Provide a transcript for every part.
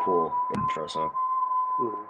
cool intro song. Mm-hmm.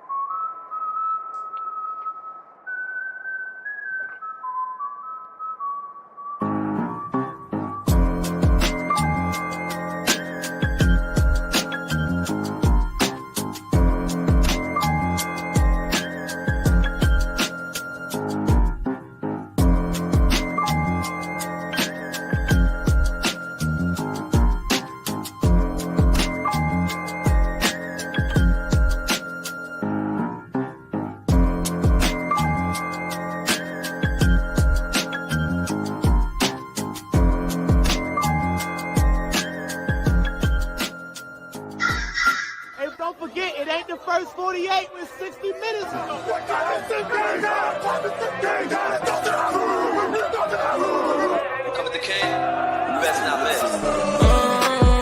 Don't forget, it ain't the first 48 with 60 minutes. Cover the king, best not miss.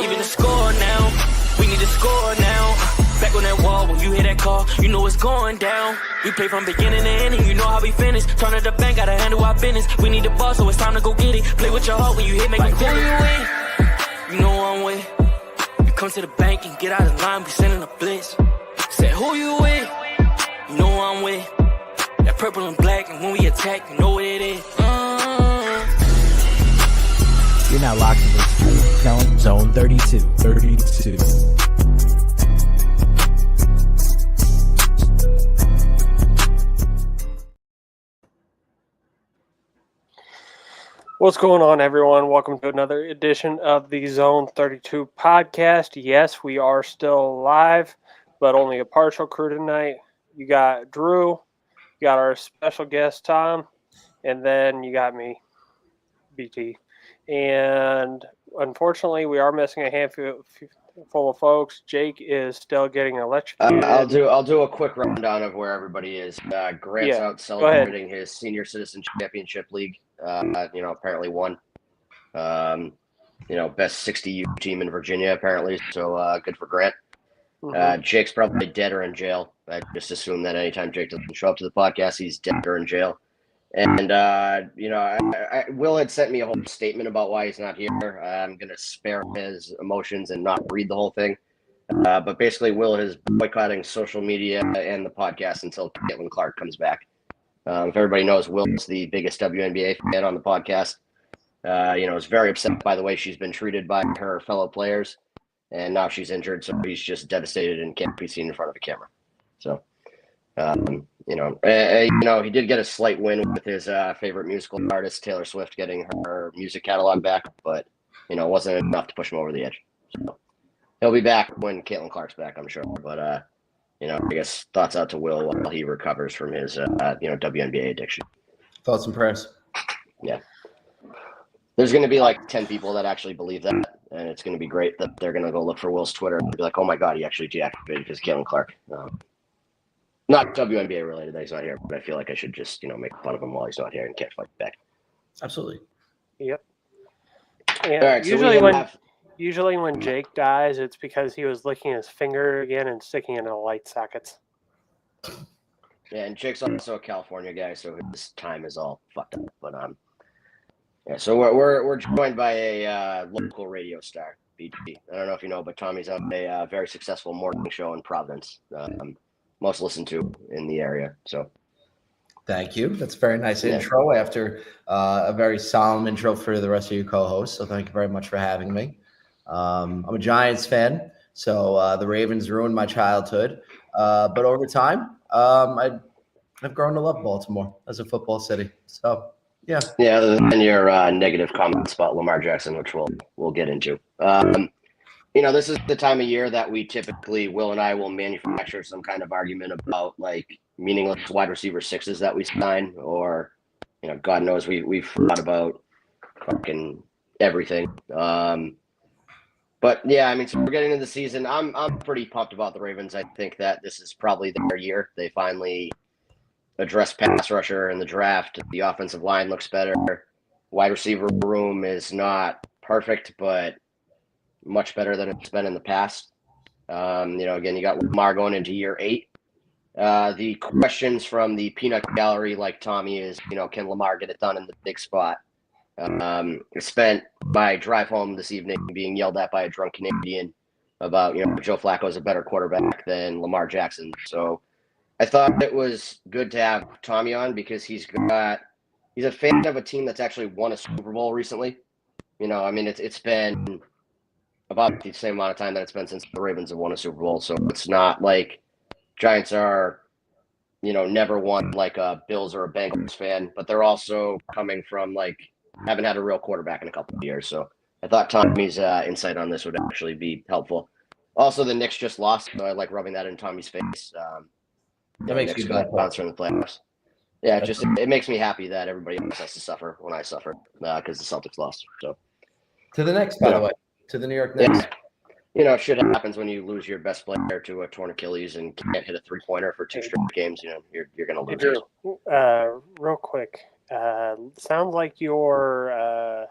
Even the score now, we need to score now. Back on that wall, when you hear that call, you know it's going down. We play from beginning to ending, you know how we finish. Turn to the bank, gotta handle our business. We need the ball, so it's time to go get it. Play with your heart when you hit, make it who you with. You know I'm with. You come to the bank and get out of line, we sending a blitz. Said who you with? You know I'm with. That purple and black, and when we attack, you know what it is. You're now locked into Zone 32. What's going on, everyone? Welcome to another edition of the Zone 32 podcast. Yes, we are still live, but only a partial crew tonight. You got Drew, you got our special guest, Tom, and then you got me, BT. And unfortunately, we are missing a handful of folks. Jake is still getting electrocuted. I'll do a quick rundown of where everybody is. Grant's out celebrating his senior citizen championship league. Apparently won. Best 60U team in Virginia, apparently. So good for Grant. Jake's probably dead or in jail. I just assume that anytime Jake doesn't show up to the podcast, he's dead or in jail. And, Will had sent me a whole statement about why he's not here. I'm going to spare his emotions and not read the whole thing. But basically, Will is boycotting social media and the podcast until Caitlin Clark comes back. If everybody knows, Will's the biggest WNBA fan on the podcast. Is very upset by the way she's been treated by her fellow players. And now she's injured, so he's just devastated and can't be seen in front of a camera. So, he did get a slight win with his favorite musical artist, Taylor Swift, getting her music catalog back, but, it wasn't enough to push him over the edge. So he'll be back when Caitlin Clark's back, I'm sure. But, I guess thoughts out to Will while he recovers from his, WNBA addiction. Thoughts and prayers. Yeah. There's going to be like 10 people that actually believe that, and it's going to be great that they're going to go look for Will's Twitter and be like, oh my God, he actually deactivated because Caitlin Clark. Not WNBA related that he's not here, but I feel like I should just, make fun of him while he's not here and can't fight back. Absolutely. Yep. Yeah, all right, usually when Jake dies, it's because he was licking his finger again and sticking it in the light sockets. Yeah, and Jake's also a California guy, so his time is all fucked up. But so we're joined by a local radio star, BT. I don't know if you know, but Tommy's on a very successful morning show in Providence, most listened to in the area. So, thank you. That's a very nice intro after a very solemn intro for the rest of you co-hosts. So thank you very much for having me. I'm a Giants fan, so the Ravens ruined my childhood. But over time, I've grown to love Baltimore as a football city. So, yeah. Yeah, other than your negative comments about Lamar Jackson, which we'll get into. This is the time of year that we typically, Will and I will manufacture some kind of argument about like meaningless wide receiver sixes that we sign, or, God knows we've thought about fucking everything. But yeah, so we're getting into the season. I'm pretty pumped about the Ravens. I think that this is probably their year. They finally address pass rusher in the draft. The offensive line looks better. Wide receiver room is not perfect, but much better than it's been in the past. Again, you got Lamar going into year 8. The questions from the peanut gallery, like Tommy, is, can Lamar get it done in the big spot? I spent my drive home this evening being yelled at by a drunk Canadian about, Joe Flacco is a better quarterback than Lamar Jackson. So I thought it was good to have Tommy on because he's a fan of a team that's actually won a Super Bowl recently. It's been about the same amount of time that it's been since the Ravens have won a Super Bowl. So it's not like Giants are, never won like a Bills or a Bengals fan, but they're also coming from haven't had a real quarterback in a couple of years. So I thought Tommy's insight on this would actually be helpful. Also, the Knicks just lost, so I like rubbing that in Tommy's face. That makes you bounce from the playoffs. Yeah, it makes me happy that everybody else has to suffer when I suffer because the Celtics lost. So to the Knicks, by the way, to the New York Knicks. Shit happens when you lose your best player to a torn Achilles and can't hit a 3-pointer for 2 straight games. You're going to lose. Drew, real quick, sounds like your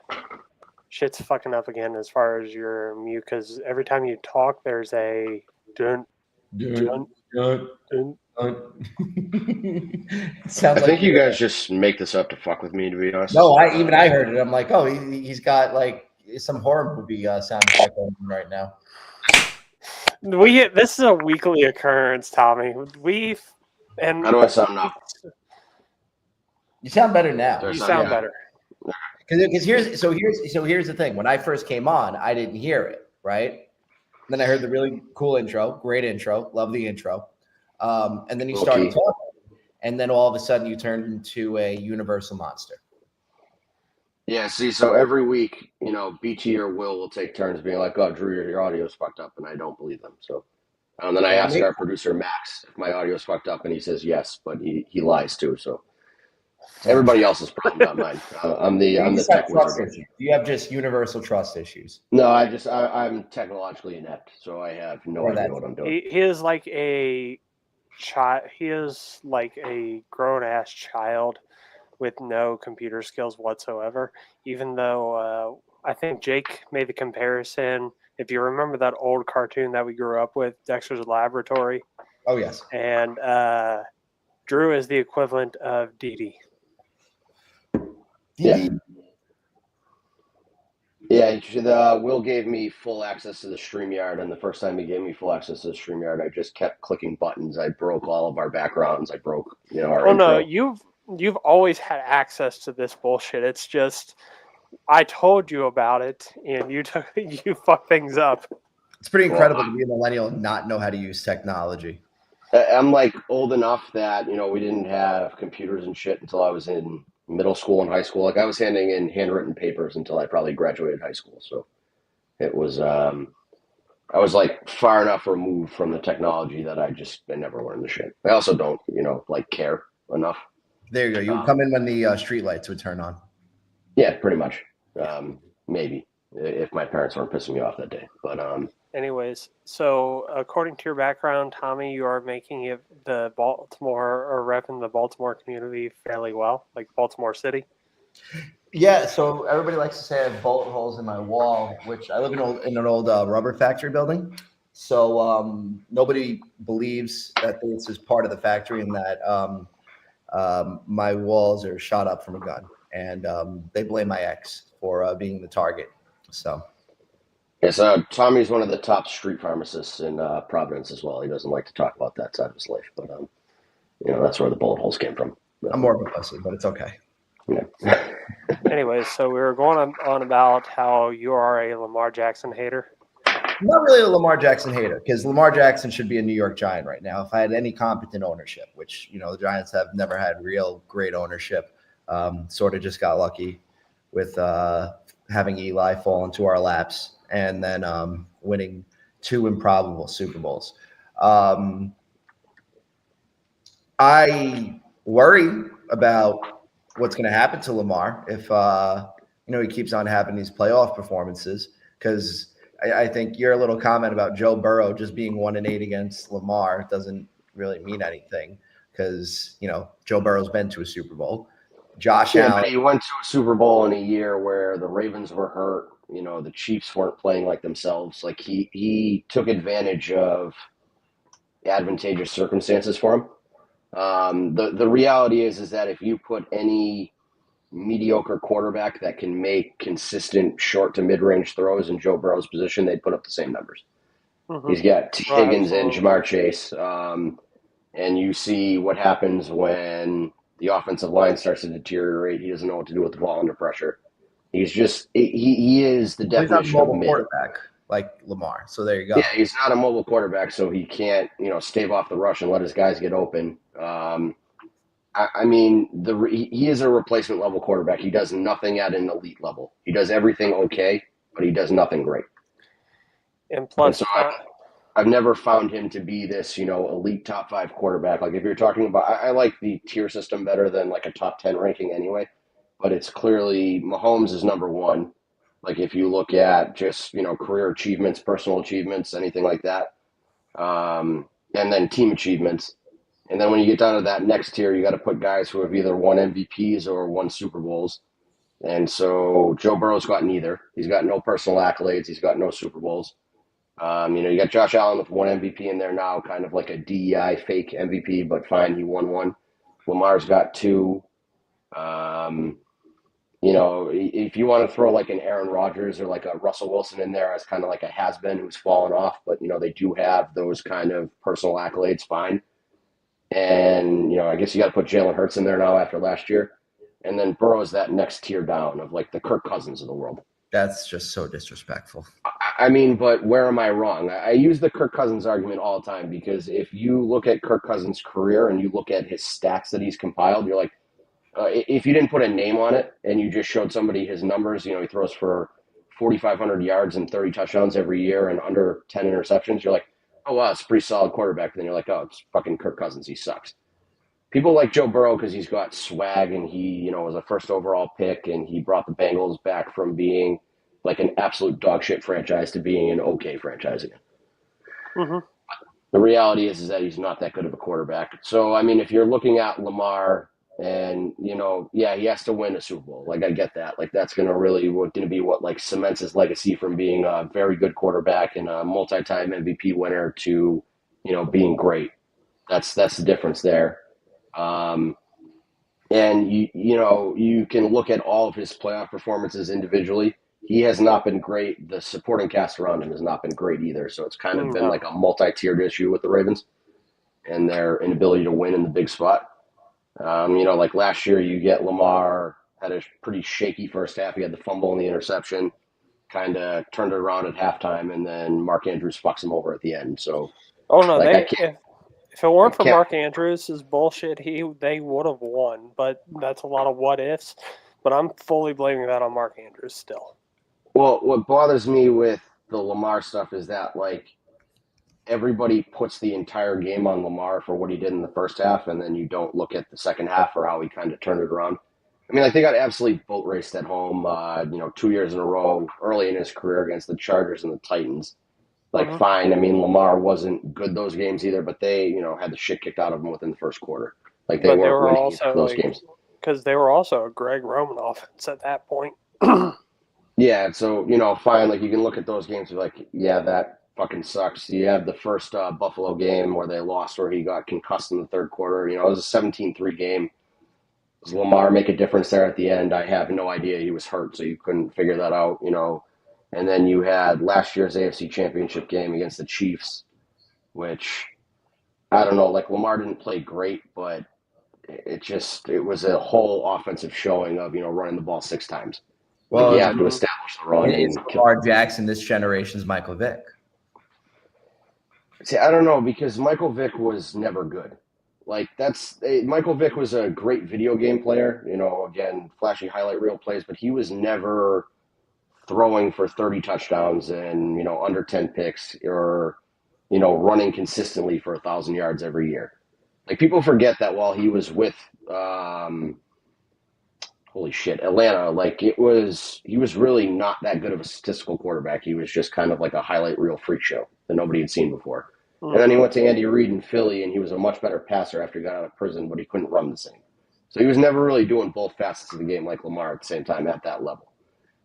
shit's fucking up again as far as your mute, because every time you talk, there's a dun, dun, dun, dun. I think you guys just make this up to fuck with me, to be honest. No, I heard it. I'm like, oh, he's got like some horror movie sound effect on him right now. This is a weekly occurrence, Tommy. How do I sound now? You sound better now. You sound better. Because here's the thing. When I first came on, I didn't hear it, right? Then I heard the really cool intro, great intro, love the intro. And then you started talking, and then all of a sudden you turned into a universal monster. Yeah, see, so every week, BT or will take turns being like, oh, Drew, your audio's fucked up, and I don't believe them. So then I asked our producer, Max, if my audio's fucked up, and he says yes, but he lies too, so everybody else's problem, not mine. I'm the tech wizard. You have just universal trust issues. No, I'm technologically inept, so I have no idea what I'm doing. He is like a child. He is like a grown-ass child with no computer skills whatsoever, even though I think Jake made the comparison. If you remember that old cartoon that we grew up with, Dexter's Laboratory. Oh, yes. And Drew is the equivalent of Dee. Yeah. Yeah, Will gave me full access to the StreamYard, and the first time he gave me full access to the StreamYard, I just kept clicking buttons. I broke all of our backgrounds. I broke, our intro. No, you've always had access to this bullshit. It's just I told you about it, and you fucked things up. It's pretty incredible to be a millennial and not know how to use technology. I'm old enough that we didn't have computers and shit until I was in middle school and high school. I was handing in handwritten papers until I probably graduated high school. So it was I was far enough removed from the technology that I never learned the shit. I also don't care enough. There you go. You would come in when the street lights would turn on. Yeah, pretty much. Maybe if my parents weren't pissing me off that day. But anyways, so according to your background, Tommy, you are making it the Baltimore or repping the Baltimore community fairly well, like Baltimore City. Yeah, so everybody likes to say I have bullet holes in my wall, which I live in an old rubber factory building. So nobody believes that this is part of the factory and that my walls are shot up from a gun. And they blame my ex for being the target. So. Yeah, so Tommy's one of the top street pharmacists in Providence as well. He doesn't like to talk about that side of his life, but that's where the bullet holes came from. I'm more of a pussy, but it's okay. Yeah. Anyways, so we were going on about how you are a Lamar Jackson hater. I'm not really a Lamar Jackson hater because Lamar Jackson should be a New York Giant right now. If I had any competent ownership, which the Giants have never had real great ownership, sort of just got lucky with having Eli fall into our laps. And then winning 2 improbable Super Bowls. I worry about what's going to happen to Lamar if he keeps on having these playoff performances. Because I think your little comment about Joe Burrow just being 1-8 against Lamar doesn't really mean anything. Because Joe Burrow's been to a Super Bowl. Josh Allen. But he went to a Super Bowl in a year where the Ravens were hurt. The Chiefs weren't playing like themselves. He took advantage of advantageous circumstances for him. The reality is that if you put any mediocre quarterback that can make consistent short to mid-range throws in Joe Burrow's position, they'd put up the same numbers. Mm-hmm. He's got T. Higgins and Absolutely. Jamar Chase. And you see what happens when the offensive line starts to deteriorate. He doesn't know what to do with the ball under pressure. He's just he is the He's not a definition of mobile mid. quarterback like Lamar. So there you go. Yeah, he's not a mobile quarterback, so he can't stave off the rush and let his guys get open. I mean, he is a replacement level quarterback. He does nothing at an elite level. He does everything okay, but he does nothing great. And plus, so I've never found him to be this, elite top 5 quarterback. Like if you're talking about, I like the tier system better than like a top 10 ranking anyway. But it's clearly Mahomes is number 1. Like if you look at just career achievements, personal achievements, anything like that, and then team achievements. And then when you get down to that next tier, you got to put guys who have either won MVPs or won Super Bowls. And so Joe Burrow's got neither. He's got no personal accolades. He's got no Super Bowls. You got Josh Allen with 1 MVP in there now, kind of like a DEI fake MVP, but fine, he won 1. Lamar's got 2. If you want to throw like an Aaron Rodgers or like a Russell Wilson in there as kind of like a has-been who's fallen off, but they do have those kind of personal accolades, fine. And, I guess you got to put Jalen Hurts in there now after last year. And then Burrow's that next tier down of like the Kirk Cousins of the world. That's just so disrespectful. I mean, but where am I wrong? I use the Kirk Cousins argument all the time because if you look at Kirk Cousins' career and you look at his stats that he's compiled, you're like, if you didn't put a name on it and you just showed somebody his numbers, he throws for 4,500 yards and 30 touchdowns every year and under 10 interceptions, you're like, oh, wow, it's a pretty solid quarterback. Then you're like, oh, it's fucking Kirk Cousins. He sucks. People like Joe Burrow because he's got swag and he, was a first overall pick and he brought the Bengals back from being like an absolute dog shit franchise to being an okay franchise again. Mm-hmm. The reality is that he's not that good of a quarterback. So, I mean, if you're looking at Lamar and, he has to win a Super Bowl. Like, I get that. Like, that's going to be what like cements his legacy from being a very good quarterback and a multi-time MVP winner to, being great. That's the difference there. And you can look at all of his playoff performances individually. He has not been great. The supporting cast around him has not been great either. So it's kind of been like a multi-tiered issue with the Ravens and their inability to win in the big spot. Like last year, you get Lamar had a pretty shaky first half. He had the fumble and the interception, kind of turned it around at halftime, and then Mark Andrews fucks him over at the end. So, if it weren't for Mark Andrews' bullshit, they would have won. But that's a lot of what ifs. But I'm fully blaming that on Mark Andrews still. Well, what bothers me with the Lamar stuff is that like everybody puts the entire game on Lamar for what he did in the first half, and then you don't look at the second half or how he kind of turned it around. I mean, like they got absolutely boat raced at home, 2 years in a row early in his career against the Chargers and the Titans. Like, fine. I mean, Lamar wasn't good those games either, but they, had the shit kicked out of them within the first quarter. Like they weren't winning also, those games because they were also a Greg Roman offense at that point. Yeah, so fine. Like you can look at those games and be like, yeah, that fucking sucks. You have the first Buffalo game where they lost, where he got concussed in the third quarter. It was a 17-3 game. Does Lamar make a difference there at the end? I have no idea. He was hurt, so you couldn't figure that out. And then you had last year's AFC Championship game against the Chiefs, which I don't know. Like Lamar didn't play great, but it was a whole offensive showing of running the ball 6 times. Well, you have to establish the run. It's Lamar Jackson, this generation's Michael Vick. See, I don't know, because Michael Vick was never good. Like Michael Vick was a great video game player. Again, flashy highlight reel plays, but he was never throwing for 30 touchdowns and under 10 picks or running consistently for 1,000 yards every year. Like people forget that while he was with holy shit, Atlanta, like he was really not that good of a statistical quarterback. He was just kind of like a highlight reel freak show that nobody had seen before. Mm-hmm. And then he went to Andy Reid in Philly, and he was a much better passer after he got out of prison, but he couldn't run the same. So he was never really doing both facets of the game like Lamar at the same time at that level.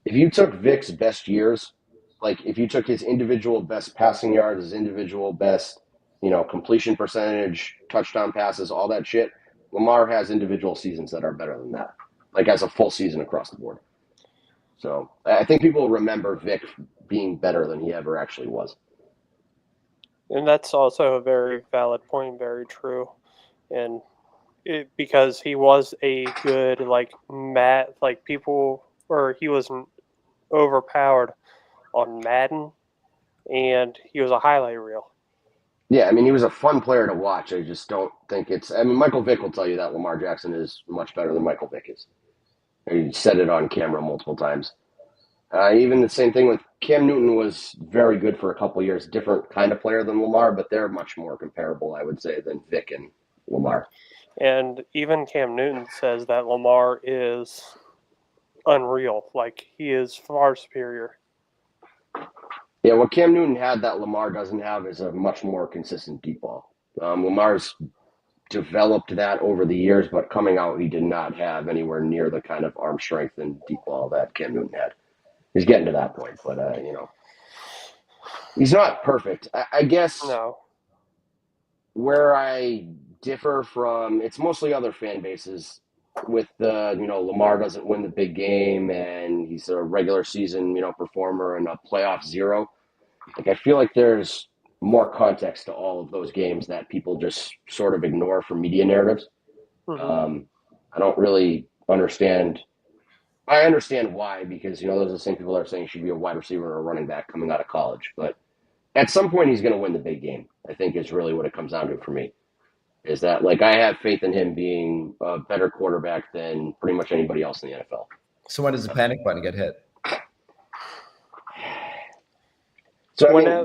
If you took Vic's best years, like if you took his individual best passing yards, his individual best, completion percentage, touchdown passes, all that shit, Lamar has individual seasons that are better than that. Like as a full season across the board. So I think people remember Vic being better than he ever actually was. And that's also a very valid point, very true. And because he was a good, he wasn't overpowered on Madden, and he was a highlight reel. Yeah, I mean, he was a fun player to watch. I just don't think I mean, Michael Vick will tell you that Lamar Jackson is much better than Michael Vick is. He said it on camera multiple times. Even the same thing with Cam Newton was very good for a couple of years, different kind of player than Lamar, but they're much more comparable, I would say, than Vick and Lamar. And even Cam Newton says that Lamar is unreal. Like, he is far superior. Yeah, what Cam Newton had that Lamar doesn't have is a much more consistent deep ball. Lamar's developed that over the years, but coming out, he did not have anywhere near the kind of arm strength and deep ball that Cam Newton had. He's getting to that point, but, he's not perfect. I guess No. where I differ from, it's mostly other fan bases with Lamar doesn't win the big game and he's a regular season, performer and a playoff zero. Like, I feel like there's more context to all of those games that people just sort of ignore for media narratives. Mm-hmm. I don't really understand. I understand why, because, those are the same people that are saying he should be a wide receiver or a running back coming out of college. But at some point, he's going to win the big game, I think is really what it comes down to for me. Is that, I have faith in him being a better quarterback than pretty much anybody else in the NFL. So when does the panic button get hit? So, I mean,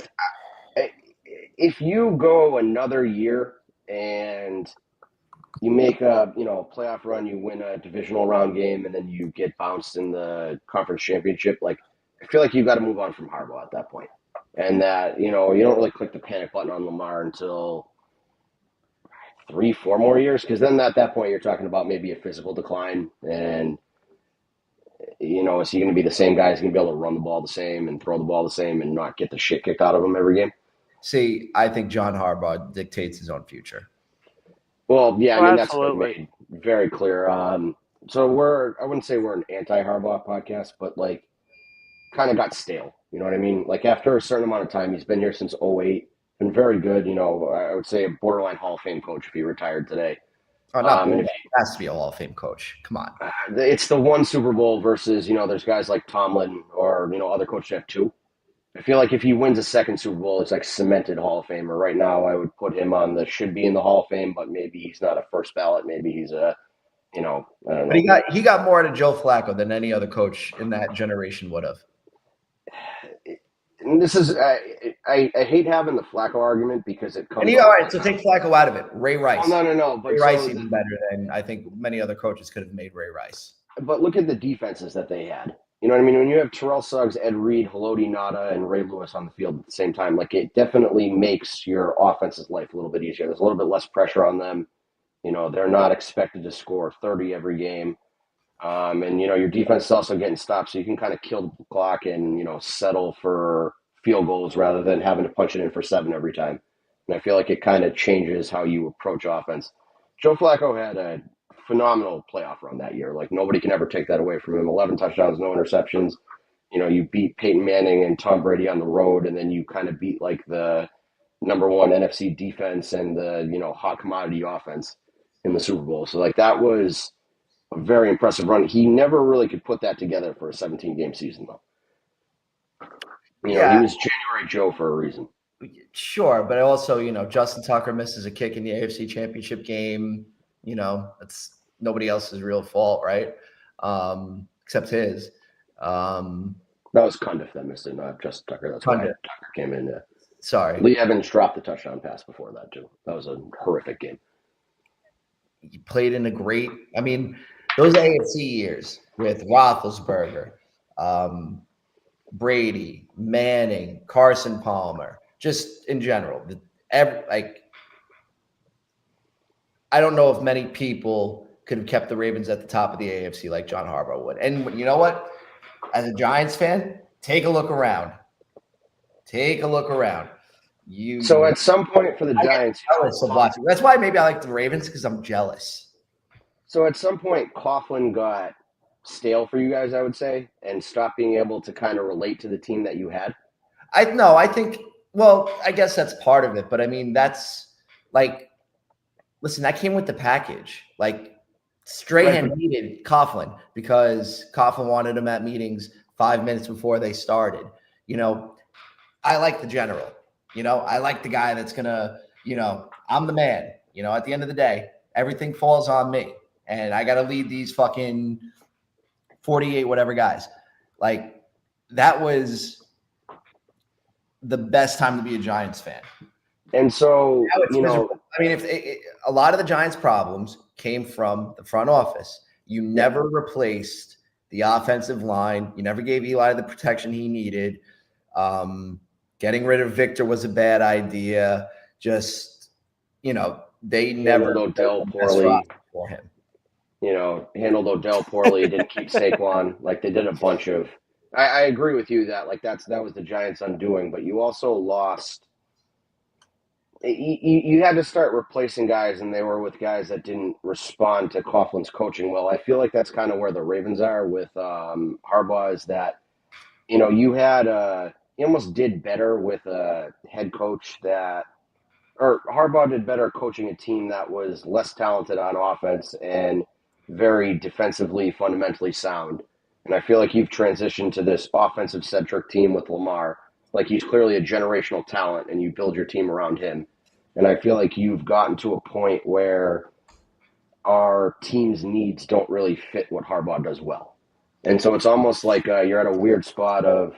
if you go another year and you make a playoff run, you win a divisional round game, and then you get bounced in the conference championship, I feel like you've got to move on from Harbaugh at that point. And that, you don't really click the panic button on Lamar until 3-4 more years, because then at that point you're talking about maybe a physical decline, and is he going to be the same guy? Is he going to be able to run the ball the same and throw the ball the same and not get the shit kicked out of him every game? See, I think John Harbaugh dictates his own future. Well, yeah, I mean, absolutely. That's been made very clear. So I wouldn't say we're an anti-Harbaugh podcast, but kind of got stale. You know what I mean? After a certain amount of time, he's been here since 2008, been very good. I would say a borderline Hall of Fame coach if he retired today. Oh, not he has to be a Hall of Fame coach. Come on. It's the one Super Bowl versus, there's guys like Tomlin or, other coaches that have two. I feel like if he wins a second Super Bowl, it's cemented Hall of Famer. Right now, I would put him on should be in the Hall of Fame, but maybe he's not a first ballot. Maybe he's I don't know. But he got more out of Joe Flacco than any other coach in that generation would have. And this is I hate having the Flacco argument because it comes. All right, so take Flacco out of it. Ray Rice. Oh, no. But Ray Rice even better than I think many other coaches could have made Ray Rice. But look at the defenses that they had. You know what I mean? When you have Terrell Suggs, Ed Reed, Haloti Ngata, and Ray Lewis on the field at the same time, it definitely makes your offense's life a little bit easier. There's a little bit less pressure on them. They're not expected to score 30 every game. And, your defense is also getting stopped, so you can kind of kill the clock and, settle for field goals rather than having to punch it in for 7 every time. And I feel like it kind of changes how you approach offense. Joe Flacco had a phenomenal playoff run that year. Nobody can ever take that away from him. 11 touchdowns, no interceptions. You beat Peyton Manning and Tom Brady on the road, and then you kind of beat the number one NFC defense and the, hot commodity offense in the Super Bowl. So that was a very impressive run. He never really could put that together for a 17-game season, though. He was January Joe for a reason. Sure, but also, Justin Tucker misses a kick in the AFC Championship game. That's nobody else's real fault, right? Except his. That was Cundiff that missed it, not Justin Tucker. That's why Tucker came in. Sorry. Lee Evans dropped the touchdown pass before that, too. That was a horrific game. He played in those AFC years with Roethlisberger, Brady, Manning, Carson Palmer, just in general. I don't know if many people could have kept the Ravens at the top of the AFC like John Harbaugh would. And you know what? As a Giants fan, take a look around. So at some point for the Giants, jealous of watching. That's why maybe I like the Ravens, because I'm jealous. So at some point, Coughlin got stale for you guys, I would say, and stopped being able to kind of relate to the team that you had. I think Well, I guess that's part of it, but I mean, that's like, listen, that came with the package. Like, Strahan needed Coughlin because Coughlin wanted him at meetings 5 minutes before they started. I like the general. I like the guy that's gonna, I'm the man. At the end of the day, everything falls on me, and I got to lead these fucking 48 whatever guys. Like, that was the best time to be a Giants fan. And so, I mean, if a lot of the Giants' problems came from the front office. You never replaced the offensive line. You never gave Eli the protection he needed. Getting rid of Victor was a bad idea. Just, they never handled Odell poorly for him. Handled Odell poorly. Didn't keep Saquon. Like, they did a bunch of. I agree with you that that was the Giants' undoing, but you also lost. You had to start replacing guys, and they were with guys that didn't respond to Coughlin's coaching well. I feel like that's kind of where the Ravens are with Harbaugh, is that, you had he almost did better with a head coach or Harbaugh did better coaching a team that was less talented on offense and very defensively, fundamentally sound. And I feel like you've transitioned to this offensive-centric team with Lamar. Like, he's clearly a generational talent, and you build your team around him. And I feel like you've gotten to a point where our team's needs don't really fit what Harbaugh does well. And so it's almost like you're at a weird spot of,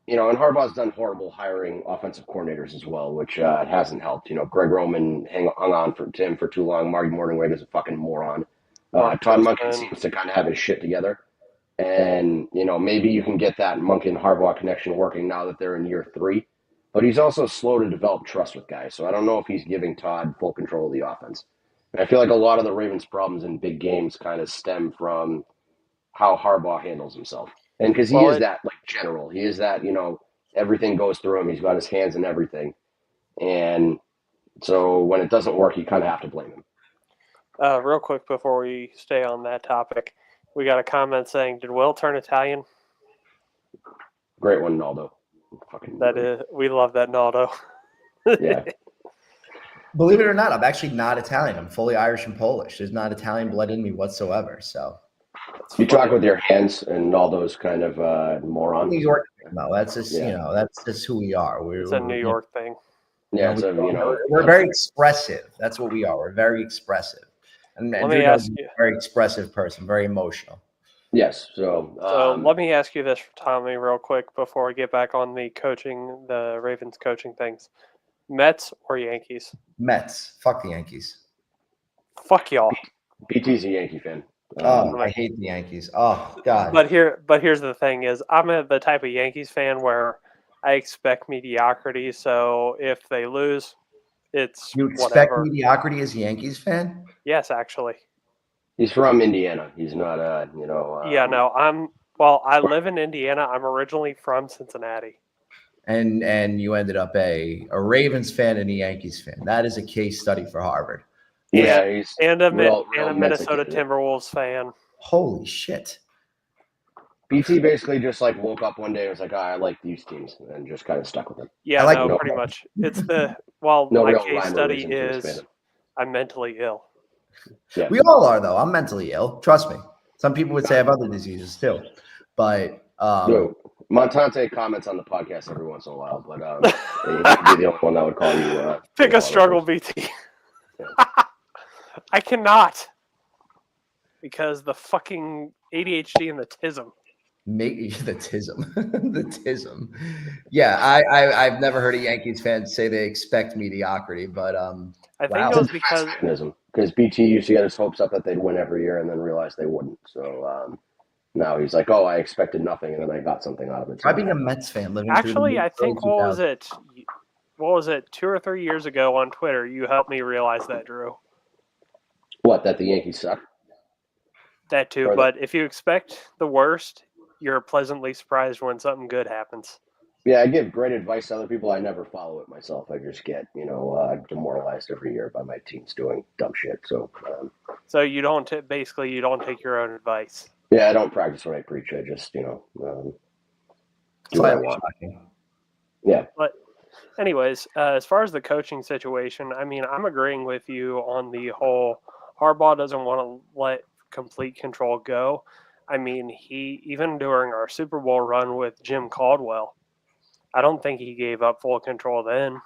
and Harbaugh's done horrible hiring offensive coordinators as well, which hasn't helped. Greg Roman hung on to him for too long. Marty Mornhinweg is a fucking moron. Todd Monken seems to kind of have his shit together. And, maybe you can get that Monken-Harbaugh connection working now that they're in year 3. But he's also slow to develop trust with guys. So I don't know if he's giving Todd full control of the offense. And I feel like a lot of the Ravens' problems in big games kind of stem from how Harbaugh handles himself. And because he is that, general. He is that, everything goes through him. He's got his hands in everything. And so when it doesn't work, you kind of have to blame him. Real quick before we stay on that topic, we got a comment saying, "Did Will turn Italian?" Great one, Naldo. We love that Naldo. Yeah. Believe it or not, I'm actually not Italian. I'm fully Irish and Polish. There's not Italian blood in me whatsoever. So you talk with your hands, and Naldo's kind of moron. New York, no, that's just that's just who we are. It's a New York thing. Yeah, we're very expressive. That's what we are. We're very expressive. And let me ask you, a very expressive person, very emotional. Yes. So let me ask you this, Tommy, real quick before we get back on the Ravens coaching things. Mets or Yankees? Mets. Fuck the Yankees. Fuck y'all. BT's a Yankee fan. I hate the Yankees. Oh God. But here's the thing: is I'm the type of Yankees fan where I expect mediocrity. So if they lose, it's you expect whatever. Mediocrity as a Yankees fan? Yes, actually. He's from Indiana. He's not I live in Indiana. I'm originally from Cincinnati. And you ended up a Ravens fan and a Yankees fan. That is a case study for Harvard. Yeah, he's and a Minnesota Timberwolves fan. Holy shit. BT basically just woke up one day and was like, I like these teams, and just kind of stuck with them. Yeah, pretty much. It's my case study is I'm mentally ill. Yeah. We all are, though. I'm mentally ill. Trust me. Some people would say I have other diseases too. But Montante comments on the podcast every once in a while, but he would be the only one that would call you. Pick a struggle, BT. Yeah. I cannot. Because the fucking ADHD and the tism. The tism. Yeah, I've never heard a Yankees fan say they expect mediocrity, but I think it was because BT used to get his hopes up that they'd win every year and then realized they wouldn't. So now he's like, I expected nothing and then I got something out of it. Try being a Mets fan living actually, I think what was it 2 or 3 years ago on Twitter? You helped me realize that, Drew. What, that the Yankees suck? That too, but if you expect the worst, you're pleasantly surprised when something good happens. Yeah, I give great advice to other people. I never follow it myself. I just get, demoralized every year by my teams doing dumb shit. So, you don't you don't take your own advice. Yeah, I don't practice what I preach. I just, do what I want. Yeah. But Anyways, as far as the coaching situation, I mean, I'm agreeing with you on the whole Harbaugh doesn't want to let complete control go. I mean, he even during our Super Bowl run with Jim Caldwell, I don't think he gave up full control then.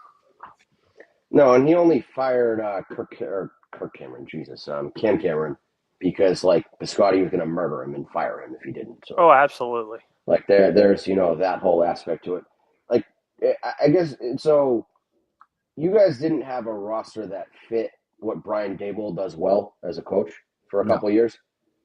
No, and he only fired Cam Cameron, because like Biscotti was going to murder him and fire him if he didn't. So, Oh, absolutely. like there's that whole aspect to it. Like I guess so. You guys didn't have a roster that fit what Brian Daboll does well as a coach for a couple of years.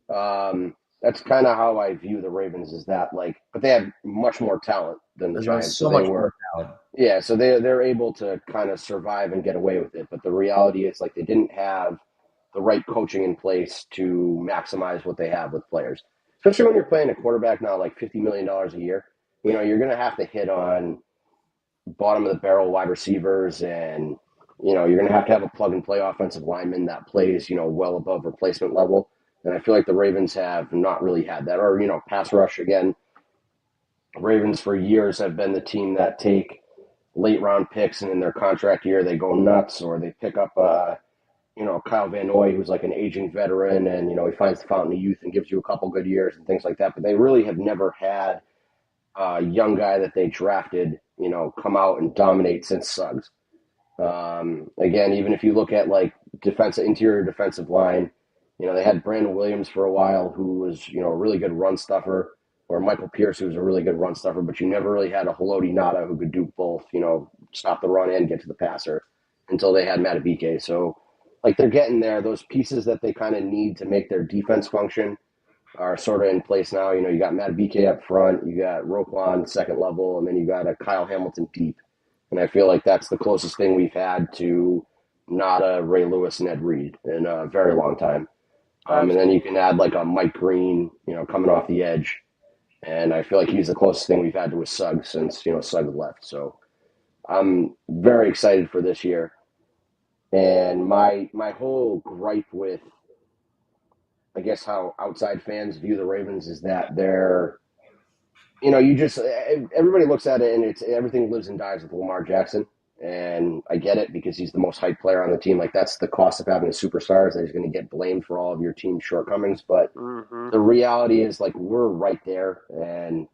That's kind of how I view the Ravens, is that but they have much more talent than the Giants. So much more talent. Yeah, so they're able to kind of survive and get away with it. But the reality is they didn't have the right coaching in place to maximize what they have with players. Especially when you're playing a quarterback now like $50 million a year. You're going to have to hit on bottom of the barrel wide receivers, and you're going to have a plug and play offensive lineman that plays well above replacement level. And I feel like the Ravens have not really had that. Or pass rush again. Ravens for years have been the team that take late round picks, and in their contract year they go nuts, or they pick up Kyle Van Noy, who's like an aging veteran, and he finds the fountain of youth and gives you a couple good years and things like that. But they really have never had a young guy that they drafted come out and dominate since Suggs. Again, even if you look at like interior defensive line, they had Brandon Williams for a while, who was a really good run stuffer, or Michael Pierce, who was a really good run stuffer, but you never really had a Haloti Ngata who could do both, stop the run and get to the passer, until they had Matabike. So they're getting there. Those pieces that they kind of need to make their defense function are sort of in place now. You got Matabike up front, you got Roquan second level, and then you got a Kyle Hamilton deep. And I feel like that's the closest thing we've had to Ngata, Ray Lewis, and Ed Reed in a very long time. And then you can add like a Mike Green, coming off the edge. And I feel like he's the closest thing we've had to a Suggs since, Suggs left. So I'm very excited for this year. And my whole gripe with, I guess, how outside fans view the Ravens is that they're, everybody looks at it and it's everything lives and dies with Lamar Jackson. And I get it, because he's the most hyped player on the team. Like, that's the cost of having a superstar, is that he's going to get blamed for all of your team's shortcomings. But the reality is, we're right there, and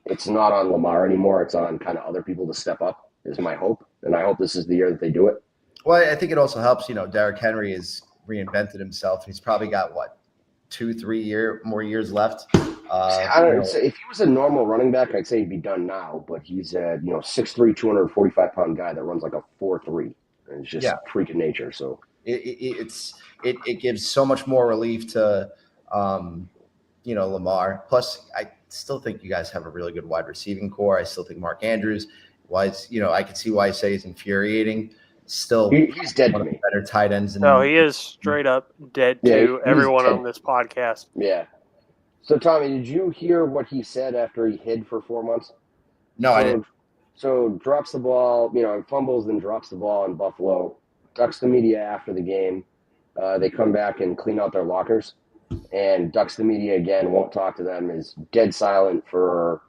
it's not on Lamar anymore. It's on kind of other people to step up, is my hope. And I hope this is the year that they do it. Well, I think it also helps, Derrick Henry has reinvented himself. He's probably got, 2-3 more years left. I don't know. If he was a normal running back, I'd say he'd be done now. But he's a 6'3", 245-pound guy that runs like a 4.3. And it's just freaking nature. So it gives so much more relief to Lamar. Plus, I still think you guys have a really good wide receiving core. I still think Mark Andrews, I can see why you say he's infuriating. Still, he's dead to me. Better tight ends. No, he is straight up dead to everyone on this podcast. Yeah. So, Tommy, did you hear what he said after he hid for 4 months? No, I didn't. So drops the ball, fumbles, then drops the ball in Buffalo, ducks the media after the game. They come back and clean out their lockers, and ducks the media again, won't talk to them, is dead silent for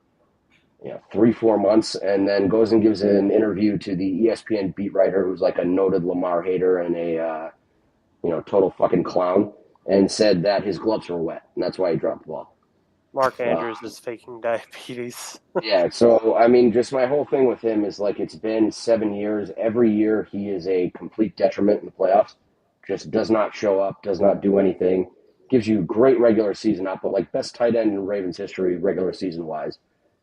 3-4 months, and then goes and gives an interview to the ESPN beat writer, who's like a noted Lamar hater and a total fucking clown, and said that his gloves were wet, and that's why he dropped the ball. Mark Andrews is faking diabetes. Yeah, so, I mean, just my whole thing with him is, it's been 7 years. Every year he is a complete detriment in the playoffs. Just does not show up, does not do anything. Gives you great regular season output, best tight end in Ravens history regular season-wise.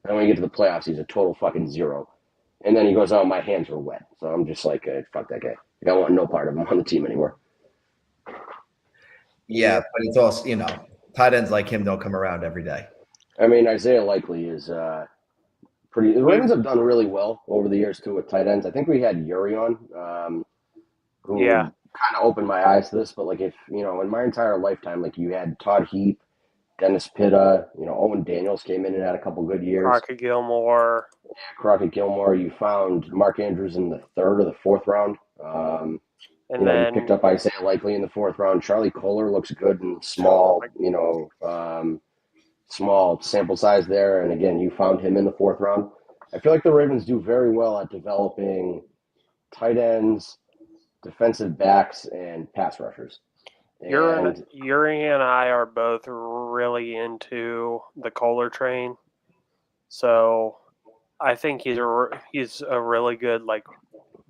And when you get to the playoffs, he's a total fucking zero. And then he goes, oh, my hands were wet. So I'm just like, fuck that guy. I want no part of him on the team anymore. Yeah, but it's also, tight ends like him don't come around every day. I mean, Isaiah Likely is pretty – the Ravens have done really well over the years, too, with tight ends. I think we had Yuri on, who kind of opened my eyes to this. But, if, in my entire lifetime, you had Todd Heap, Dennis Pitta, Owen Daniels came in and had a couple good years. Crockett Gilmore. Yeah, Crockett Gilmore. You found Mark Andrews in the 3rd or the 4th round. And then you picked up Isaiah Likely in the 4th round. Charlie Kohler looks good in small, small sample size there. And again, you found him in the 4th round. I feel like the Ravens do very well at developing tight ends, defensive backs, and pass rushers. Yuri and I are both really into the Kohler train, so I think he's a really good like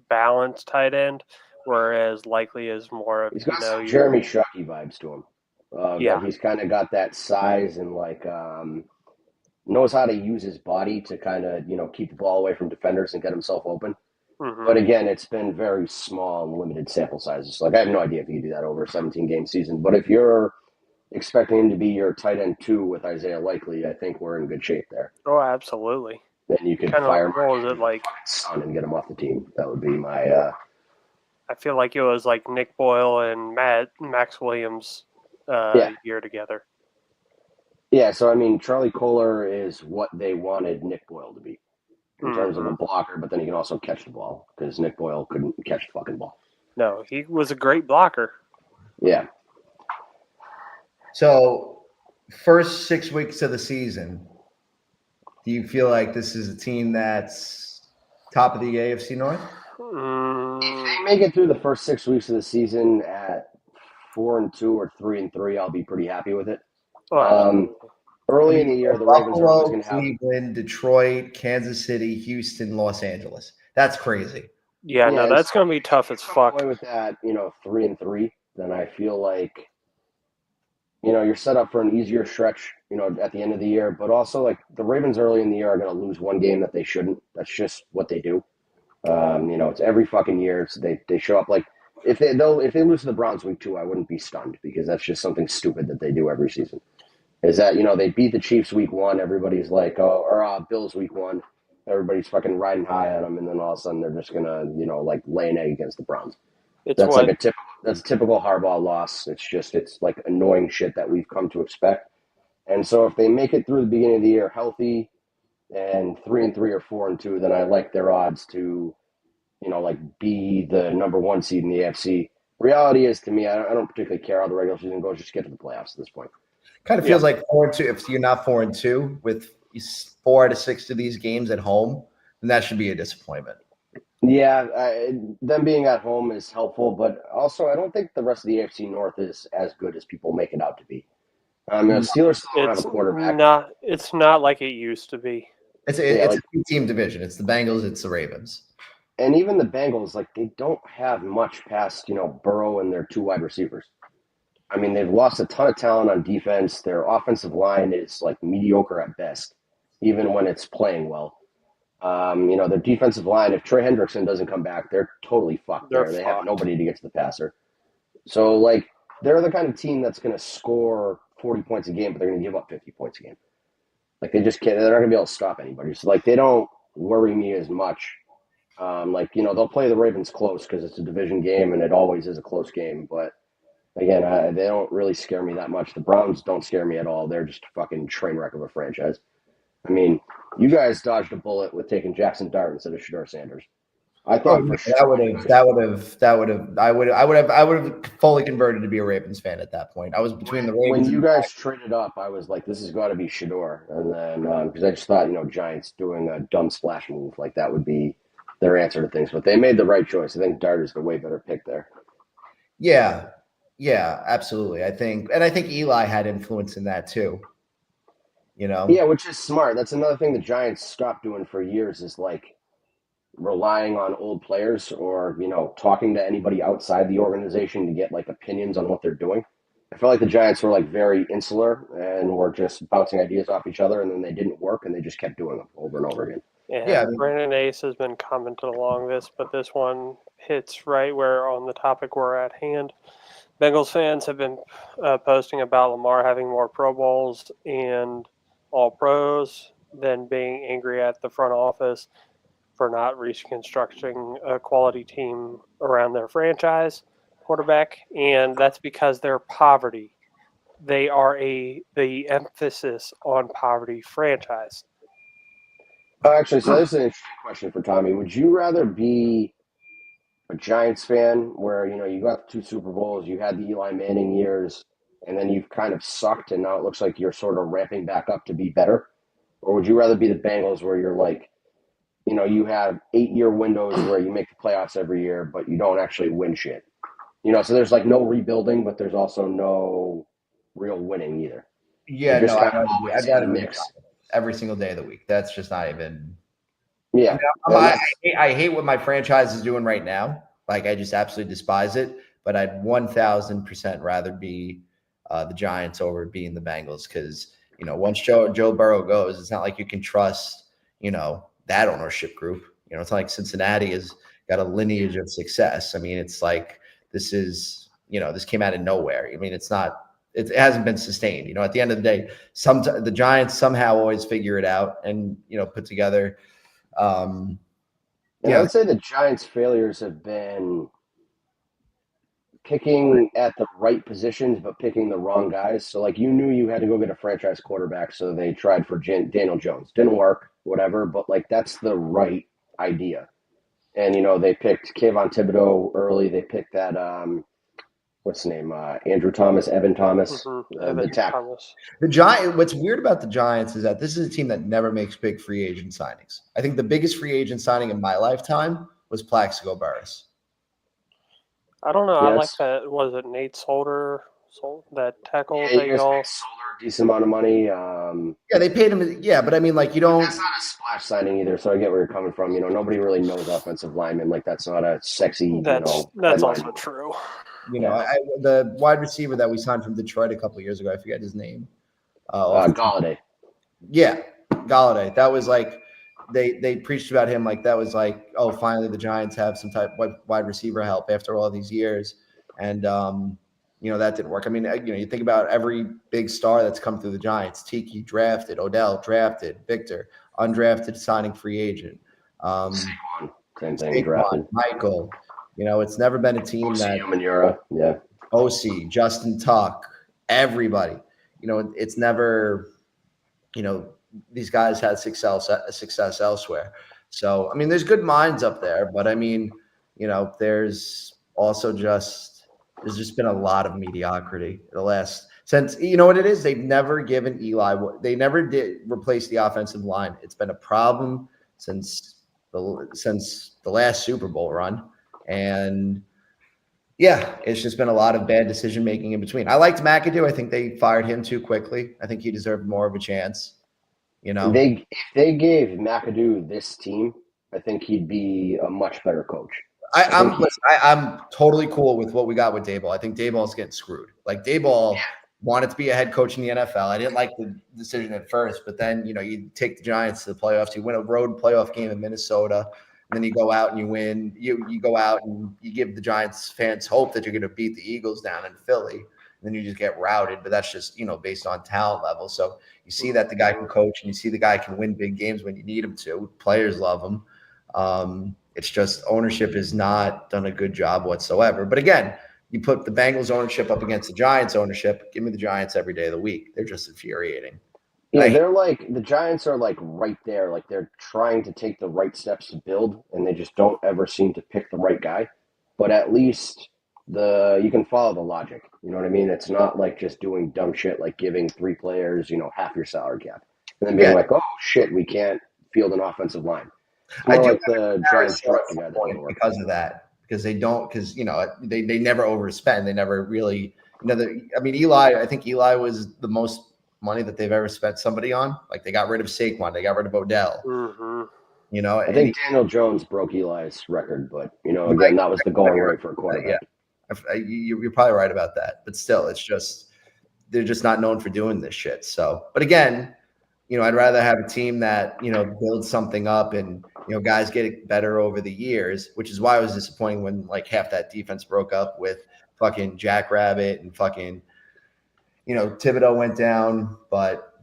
balanced tight end, whereas Likely is more of he's got some Jeremy Shockey vibes to him. That he's kind of got that size and like knows how to use his body to kind of keep the ball away from defenders and get himself open. Mm-hmm. But again, it's been very small and limited sample sizes. Like I have no idea if you can do that over a 17-game season. But if you're expecting him to be your tight end 2 with Isaiah Likely, I think we're in good shape there. Oh, absolutely. Then you could fire him son and get him off the team. That would be my. I feel like it was like Nick Boyle and Max Williams year together. Yeah, so I mean, Charlie Kohler is what they wanted Nick Boyle to be in terms of a blocker, but then he can also catch the ball because Nick Boyle couldn't catch the fucking ball. No, he was a great blocker. Yeah. So, first 6 weeks of the season, do you feel like this is a team that's top of the AFC North? If they make it through the first 6 weeks of the season at 4-2 or 3-3, I'll be pretty happy with it. Early in the year, the Ravens are always going to have Cleveland, Detroit, Kansas City, Houston, Los Angeles. That's crazy. Yeah, no, that's going to be tough as fuck. Away with that, 3-3, then I feel like you're set up for an easier stretch, at the end of the year. But also, like the Ravens early in the year are going to lose one game that they shouldn't. That's just what they do. It's every fucking year. They show up like if they lose to the Browns week 2, I wouldn't be stunned because that's just something stupid that they do every season. Is that they beat the Chiefs week 1, everybody's like, or Bills week 1, everybody's fucking riding high on them, and then all of a sudden they're just gonna like lay an egg against the Browns. That's a typical Harbaugh loss. It's like annoying shit that we've come to expect. And so if they make it through the beginning of the year healthy and 3-3 or 4-2, then I like their odds to be the number 1 seed in the AFC. Reality is, to me, I don't particularly care how the regular season goes. Just get to the playoffs at this point. Kind of feels like 4-2. If you're not 4-2 with 4 out of 6 of these games at home, then that should be a disappointment. Yeah, them being at home is helpful, but also I don't think the rest of the AFC North is as good as people make it out to be. Steelers still don't have a quarterback. It's not like it used to be. It's a 2-team division. It's the Bengals. It's the Ravens. And even the Bengals, like they don't have much past Burrow and their 2 wide receivers. I mean, they've lost a ton of talent on defense. Their offensive line is like mediocre at best, even when it's playing well. Their defensive line, if Trey Hendrickson doesn't come back, they're totally fucked there. They have nobody to get to the passer. So, like, they're the kind of team that's going to score 40 points a game, but they're going to give up 50 points a game. Like, they just can't. They're not going to be able to stop anybody. So, like, they don't worry me as much. They'll play the Ravens close because it's a division game, and it always is a close game. But, again, they don't really scare me that much. The Browns don't scare me at all. They're just a fucking train wreck of a franchise. I mean, you guys dodged a bullet with taking Jackson Dart instead of Shedeur Sanders. I thought I would have fully converted to be a Ravens fan at that point. I was between the Ravens. When you guys traded up, I was like, this has got to be Shedeur. And then, because I just thought, Giants doing a dumb splash move, like that would be their answer to things. But they made the right choice. I think Dart is the way better pick there. Yeah, absolutely. I think Eli had influence in that too. Yeah, which is smart. That's another thing the Giants stopped doing for years is like relying on old players or, talking to anybody outside the organization to get like opinions on what they're doing. I felt like the Giants were like very insular and were just bouncing ideas off each other, and then they didn't work and they just kept doing them over and over again. Yeah, Brandon Ace has been commenting along this, but this one hits right where on the topic we're at hand. Bengals fans have been posting about Lamar having more Pro Bowls and All Pros than being angry at the front office for not reconstructing a quality team around their franchise quarterback, and that's because they're poverty. They are the emphasis on poverty franchise. Actually, so this is an interesting question for Tommy. Would you rather be a Giants fan where, you got the 2 Super Bowls, you had the Eli Manning years, and then you've kind of sucked and now it looks like you're sort of ramping back up to be better? Or would you rather be the Bengals where you're like, you have 8-year windows where you make the playoffs every year, but you don't actually win shit. So there's like no rebuilding, but there's also no real winning either. Yeah, no, I'd rather mix every single day of the week. That's just not even. Yeah, I hate what my franchise is doing right now. Like, I just absolutely despise it. But I'd 1,000% rather be the Giants over being the Bengals, because once Joe Burrow goes, it's not like you can trust that ownership group. It's not like Cincinnati has got a lineage of success. I mean, it's like this came out of nowhere. I mean, it's not. It hasn't been sustained. At the end of the day, the Giants somehow always figure it out and put together. I would say the Giants' failures have been picking at the right positions, but picking the wrong guys. So, like, you knew you had to go get a franchise quarterback, so they tried for Daniel Jones. Didn't work, whatever, but, like, that's the right idea. And, they picked Kayvon Thibodeau early. They picked that, what's his name? Andrew Thomas, Evan Thomas, the tackle. What's weird about the Giants is that this is a team that never makes big free agent signings. I think the biggest free agent signing in my lifetime was Plaxico Burress. I don't know. Yes. I like that. Was it Nate Solder? That tackle? Yeah, Solder, decent amount of money. Yeah, they paid him. Yeah, but I mean, like, you don't. That's not a splash signing either. So I get where you're coming from. Nobody really knows offensive linemen. Like, that's not a sexy. That's also true. The wide receiver that we signed from Detroit a couple of years ago, I forget his name. Galladay. Yeah, Galladay. That was like they preached about him like that was like, oh, finally the Giants have some type of wide receiver help after all these years, and that didn't work. I mean, you think about every big star that's come through the Giants. Tiki drafted, Odell drafted, Victor undrafted signing free agent. Saquon, same thing, drafted. Michael. It's never been a team that OC, Justin Tuck, everybody. It's never, these guys had success elsewhere. So, I mean, there's good minds up there, but I mean, there's also there's just been a lot of mediocrity since what it is. They've never given Eli. They never did replace the offensive line. It's been a problem since the last Super Bowl run. And yeah, it's just been a lot of bad decision making in between. I liked McAdoo. I think they fired him too quickly. I think he deserved more of a chance. If they gave McAdoo this team, I think he'd be a much better coach. I'm totally cool with what we got with Daboll. I think Daboll's getting screwed. Like, Daboll wanted to be a head coach in the NFL. I didn't like the decision at first, but then you take the Giants to the playoffs. You win a road playoff game in Minnesota. And then you go out and you win. You go out and you give the Giants fans hope that you're going to beat the Eagles down in Philly. And then you just get routed. But that's just, based on talent level. So you see that the guy can coach and you see the guy can win big games when you need him to. Players love him. It's just ownership has not done a good job whatsoever. But again, you put the Bengals ownership up against the Giants ownership. Give me the Giants every day of the week. They're just infuriating. Yeah, they're like, the Giants are like right there. Like, they're trying to take the right steps to build, and they just don't ever seem to pick the right guy. But at least you can follow the logic. You know what I mean? It's not like just doing dumb shit like giving 3 players, half your salary cap. And then being like, oh, shit, we can't field an offensive line. I do like the Giants because of that. Because they don't, they never overspend. They never really, Eli, I think Eli was the most money that they've ever spent somebody on. Like, they got rid of Saquon, they got rid of Odell. Mm-hmm. I think Daniel Jones broke Eli's record, but again, that was the going rate for a quarterback. Yeah, you're probably right about that. But still, it's just they're just not known for doing this shit. So, but again, I'd rather have a team that builds something up and guys get it better over the years, which is why it was disappointing when like half that defense broke up with fucking Jackrabbit and fucking. Thibodeau went down, but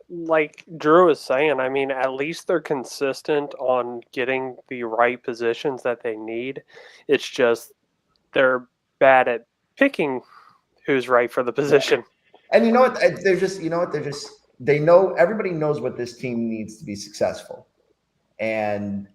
like Drew is saying, I mean, at least they're consistent on getting the right positions that they need. It's just they're bad at picking who's right for the position. And they know everybody knows what this team needs to be successful. And,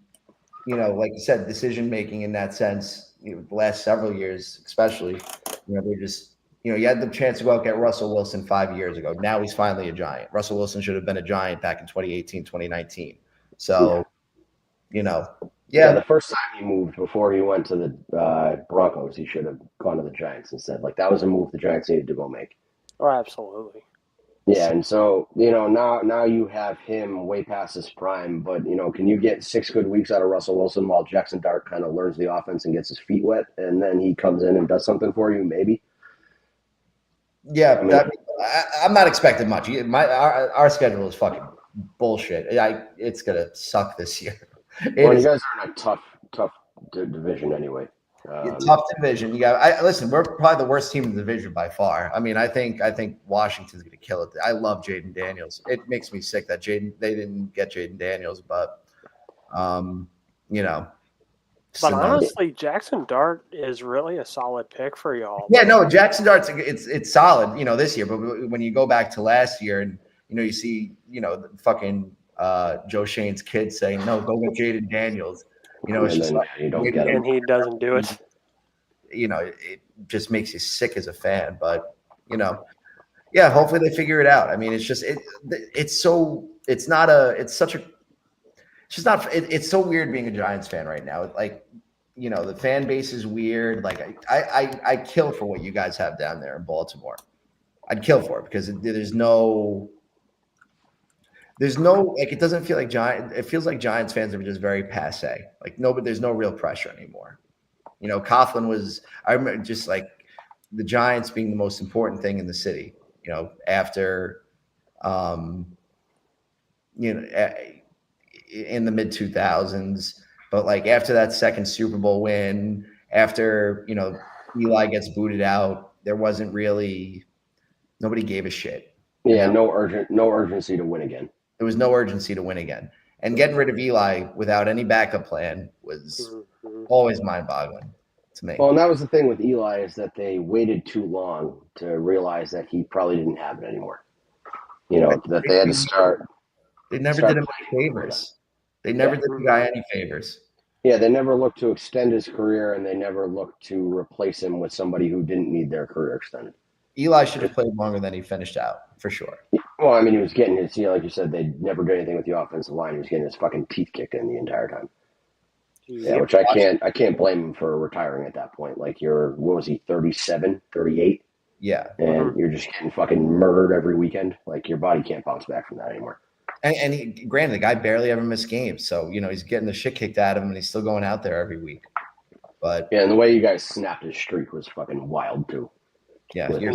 like you said, decision making in that sense, the last several years, especially, they're just. You had the chance to go out and get Russell Wilson 5 years ago. Now he's finally a Giant. Russell Wilson should have been a Giant back in 2018, 2019. So, Yeah, the first time he moved before he went to the Broncos, he should have gone to the Giants instead. Like that was a move the Giants needed to go make. Oh, absolutely. Yeah, and so now you have him way past his prime, but can you get 6 good weeks out of Russell Wilson while Jackson Dart kind of learns the offense and gets his feet wet, and then he comes in and does something for you? Maybe. Yeah, I'm not expecting much. Our schedule is fucking bullshit. It's gonna suck this year. Well, you guys are in a tough division anyway. Tough division. Listen, we're probably the worst team in the division by far. I mean, I think Washington's going to kill it. I love Jaden Daniels. It makes me sick that they didn't get Jaden Daniels, but But honestly, Jackson Dart is really a solid pick for y'all. Yeah, no, Jackson Dart's it's solid, this year. But when you go back to last year and you see the fucking Joe Shane's kid saying, "No, go get Jaden Daniels." It's just like, you don't get him, and he doesn't do it. It just makes you sick as a fan. But yeah, hopefully they figure it out. I mean, it's just it's so weird being a Giants fan right now. Like, the fan base is weird. Like, I kill for what you guys have down there in Baltimore. I'd kill for it because there's no like, it doesn't feel like it feels like Giants fans are just very passe. Like, there's no real pressure anymore. Coughlin I remember just like the Giants being the most important thing in the city, after, in the mid 2000s, but like after that second Super Bowl win, after, Eli gets booted out, there wasn't really, nobody gave a shit. Yeah. No urgency to win again. There was no urgency to win again. And getting rid of Eli without any backup plan was always mind-boggling to me. Well, and that was the thing with Eli is that they waited too long to realize that he probably didn't have it anymore. That they had to start. They never did him any favors. They never did the guy any favors. Yeah, they never looked to extend his career, and they never looked to replace him with somebody who didn't need their career extended. Eli should have played longer than he finished out, for sure. Well, I mean, he was getting his, like you said, they never did anything with the offensive line. He was getting his fucking teeth kicked in the entire time. Yeah, which I can't blame him for retiring at that point. Like, what was he, 37, 38? Yeah. And you're just getting fucking murdered every weekend. Like, your body can't bounce back from that anymore. And granted, the guy barely ever missed games. So, he's getting the shit kicked out of him, and he's still going out there every week. But yeah, and the way you guys snapped his streak was fucking wild, too. Yeah, you're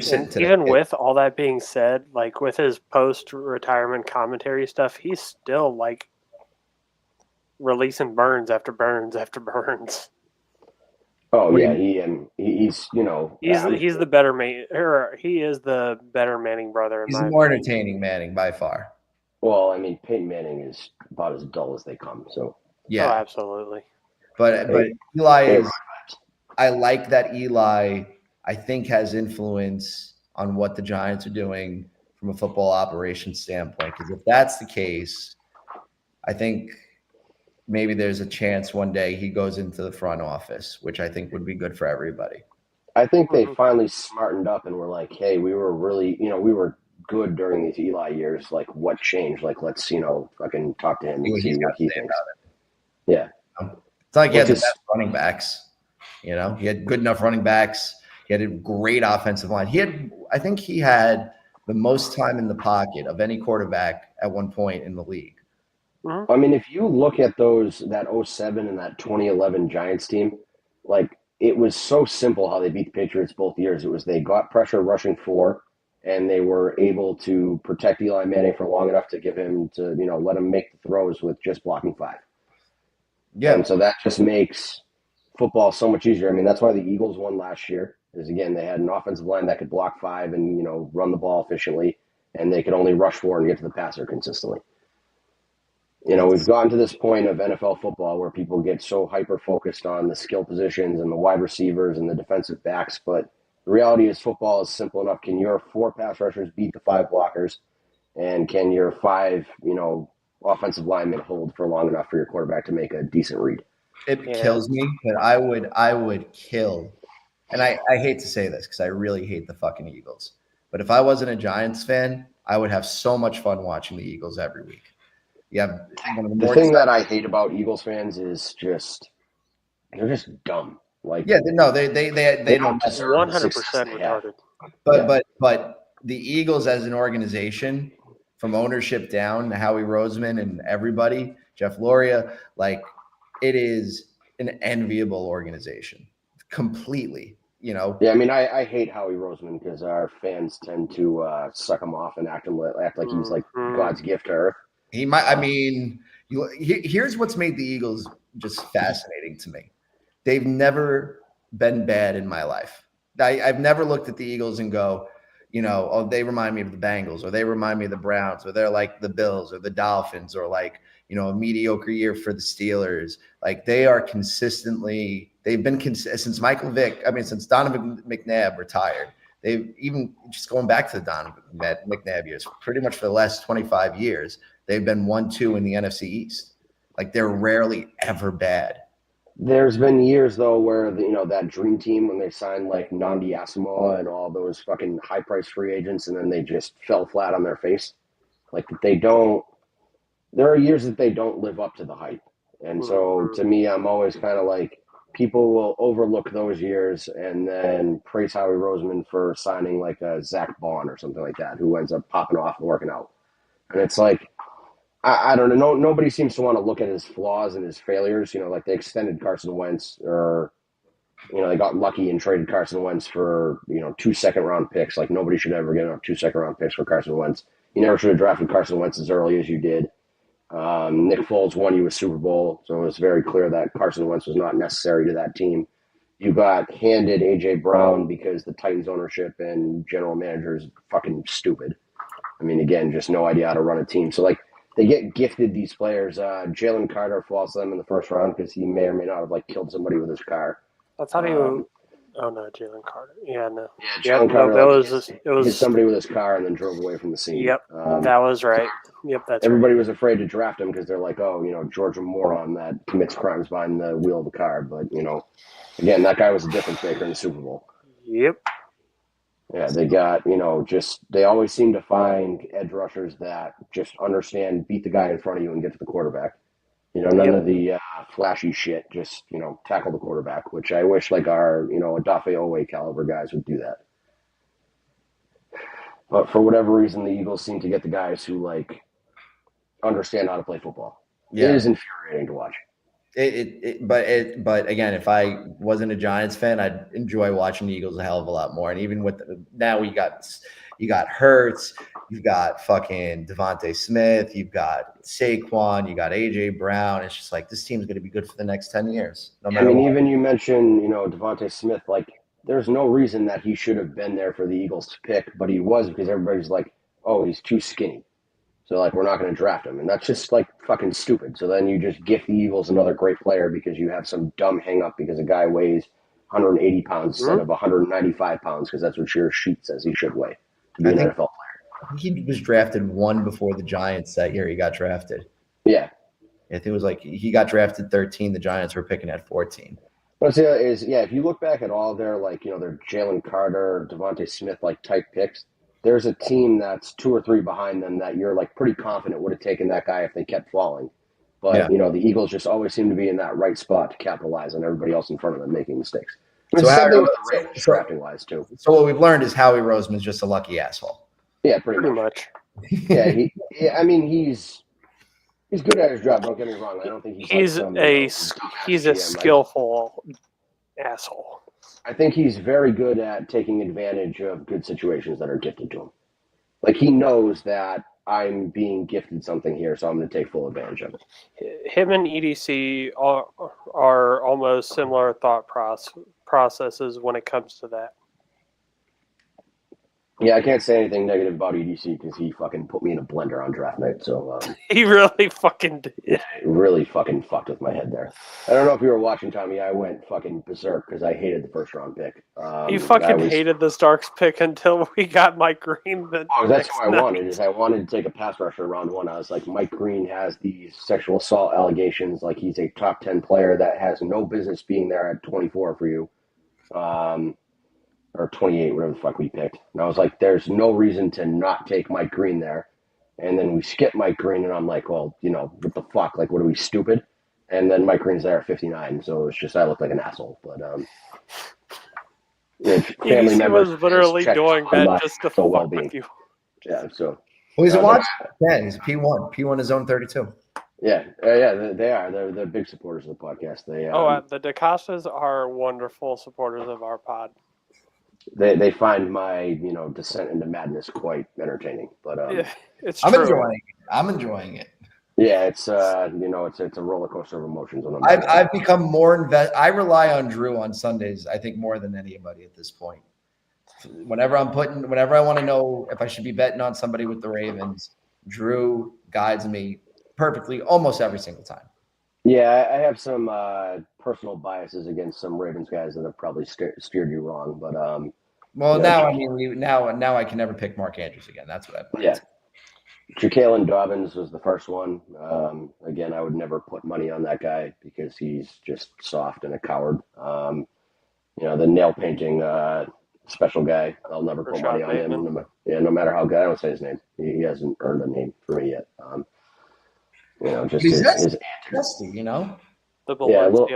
sitting today. Even with all that being said, like with his post-retirement commentary stuff, he's still like releasing burns after burns after burns. Oh yeah, he's he's the better he is the better Manning brother. He's the more entertaining Manning by far. Well, I mean, Peyton Manning is about as dull as they come. So yeah, absolutely. But Eli is. I like that Eli, I think, has influence on what the Giants are doing from a football operations standpoint. Because if that's the case, I think maybe there's a chance one day he goes into the front office, which I think would be good for everybody. I think they finally smartened up and were like, hey, we were really, we were good during these Eli years. Like, what changed? Like, let's, fucking talk to him and see what he thinks. Yeah. It's not like he had the best running backs. He had good enough running backs. He had a great offensive line. I think he had the most time in the pocket of any quarterback at one point in the league. I mean, if you look at that 07 and that 2011 Giants team, like, it was so simple how they beat the Patriots both years. It was they got pressure rushing 4, and they were able to protect Eli Manning for long enough to give him to, let him make the throws with just blocking 5. Yeah. And so that just makes football so much easier. I mean, that's why the Eagles won last year, is, again, they had an offensive line that could block 5 and, run the ball efficiently, and they could only rush 4 and get to the passer consistently. We've gotten to this point of NFL football where people get so hyper-focused on the skill positions and the wide receivers and the defensive backs, but the reality is football is simple enough. Can your 4 pass rushers beat the 5 blockers, and can your 5, offensive linemen hold for long enough for your quarterback to make a decent read? It kills me, but I would kill, and I hate to say this because I really hate the fucking Eagles, but if I wasn't a Giants fan, I would have so much fun watching the Eagles every week. You have one of the The more thing that I hate about Eagles fans is they're just dumb. Like, yeah, no, they don't deserve the 100% success they have. retarded. But the Eagles as an organization, from ownership down, Howie Roseman and everybody, Jeff Loria, like it is an enviable organization, completely. You know. Yeah, I mean, I hate Howie Roseman because our fans tend to suck him off and act like he's like God's gift to Earth. He might. I mean, here's what's made the Eagles just fascinating to me. They've never been bad in my life. I've never looked at the Eagles and go, you know, oh, they remind me of the Bengals, or they remind me of the Browns, or they're like the Bills or the Dolphins, or like, you know, a mediocre year for the Steelers. Like they are consistently, they've been since Michael Vick. I mean, since Donovan McNabb retired, they've even just going back to the Donovan McNabb years, pretty much for the last 25 years, they've been 1-2 in the NFC East. Like they're rarely ever bad. There's been years though where that dream team when they signed like Nnamdi Asamoah and all those fucking high priced free agents, and then they just fell flat on their face. Like they don't. There are years that they don't live up to the hype, and so to me, I'm always kind of like people will overlook those years and then praise Howie Roseman for signing like a Zach Bond or something like that, who ends up popping off and working out, and it's like. I don't know. Nobody seems to want to look at his flaws and his failures. You know, like they extended Carson Wentz, or they got lucky and traded Carson Wentz for 2 second-round picks. Like nobody should ever get enough 2 second-round picks for Carson Wentz. You never should have drafted Carson Wentz as early as you did. Nick Foles won you a Super Bowl, so it was very clear that Carson Wentz was not necessary to that team. You got handed A.J. Brown because the Titans ownership and general manager is fucking stupid. I mean, again, just no idea how to run a team. So like. They get gifted these players. Jalen Carter falls to them in the first round because he may or may not have like killed somebody with his car. That's how you. Oh no, Jalen Carter. Yeah, no. Yeah, Jalen Carter. No, it was hit somebody with his car and then drove away from the scene. Yep, that was right. Yep, that's everybody right. was afraid to draft him because they're like, oh, Georgia moron that commits crimes behind the wheel of the car. But again, that guy was a difference maker in the Super Bowl. Yep. Yeah, they got, they always seem to find edge rushers that just understand, beat the guy in front of you and get to the quarterback. None of the flashy shit, just, tackle the quarterback, which I wish like our, Odafe Owe caliber guys would do that. But for whatever reason, the Eagles seem to get the guys who like understand how to play football. Yeah. It is infuriating to watch. But again, if I wasn't a Giants fan, I'd enjoy watching the Eagles a hell of a lot more. And even with now, you got Hurts, you've got fucking Devontae Smith, you've got Saquon, you got AJ Brown. It's just like this team's going to be good for the next 10 years. No matter what. Even you mentioned, Devontae Smith. Like, there's no reason that he should have been there for the Eagles to pick, but he was because everybody's like, oh, he's too skinny. So, like, we're not going to draft him. And that's just, like, fucking stupid. So then you just gift the Eagles another great player because you have some dumb hang-up because a guy weighs 180 pounds instead of 195 pounds because that's what your sheet says he should weigh to be an NFL player. He was drafted one before the Giants that year he got drafted. Yeah. I think it was like he got drafted 13. The Giants were picking at 14. But if you look back at all their, like, their Jalen Carter, Devontae Smith, like, type picks, there's a team that's 2 or 3 behind them that you're like pretty confident would have taken that guy if they kept falling. But, the Eagles just always seem to be in that right spot to capitalize on everybody else in front of them making mistakes. Drafting wise too. So what we've learned is Howie Roseman is just a lucky asshole. Yeah, pretty much. Yeah, he's good at his job. Don't get me wrong. I don't think he's a skillful asshole. I think he's very good at taking advantage of good situations that are gifted to him. Like, he knows that I'm being gifted something here, so I'm going to take full advantage of it. Him and EDC are almost similar thought processes when it comes to that. Yeah, I can't say anything negative about EDC because he fucking put me in a blender on draft night. So he really fucking did. Yeah, it really fucking fucked with my head there. I don't know if you were watching, Tommy. I went fucking berserk because I hated the first round pick. You fucking hated the Starks pick until we got Mike Green. That's what I wanted. Is I wanted to take a pass rusher round 1. I was like, Mike Green has these sexual assault allegations. Like, he's a top 10 player that has no business being there at 24 for you. Or 28, whatever the fuck we picked. And I was like, there's no reason to not take Mike Green there. And then we skip Mike Green, and I'm like, well, what the fuck? Like, what are we, stupid? And then Mike Green's there at 59, so it's just I look like an asshole. But family EDC members was literally doing that just to fuck well-being. with you. Yeah, so. Well, he's a watch. Yeah, he's a P1. P1 is zone 32. Yeah, they are. They're big supporters of the podcast. The DaCostas are wonderful supporters of our pod. They find my descent into madness quite entertaining. But it's I'm true. enjoying it. Yeah, it's it's a roller coaster of emotions. I've become more I rely on Drew on Sundays, I think, more than anybody at this point. Whenever I want to know if I should be betting on somebody with the Ravens, Drew guides me perfectly almost every single time. Yeah, I have some personal biases against some Ravens guys that have probably steered you wrong, but now I can never pick Mark Andrews again. That's what I play. Yeah. Ja'Kalen Dobbins was the first one. Again, I would never put money on that guy because he's just soft and a coward. The nail painting special guy, I'll never put money on him. No matter how good. I don't say his name. He hasn't earned a name for me yet. Just his zesty, The a little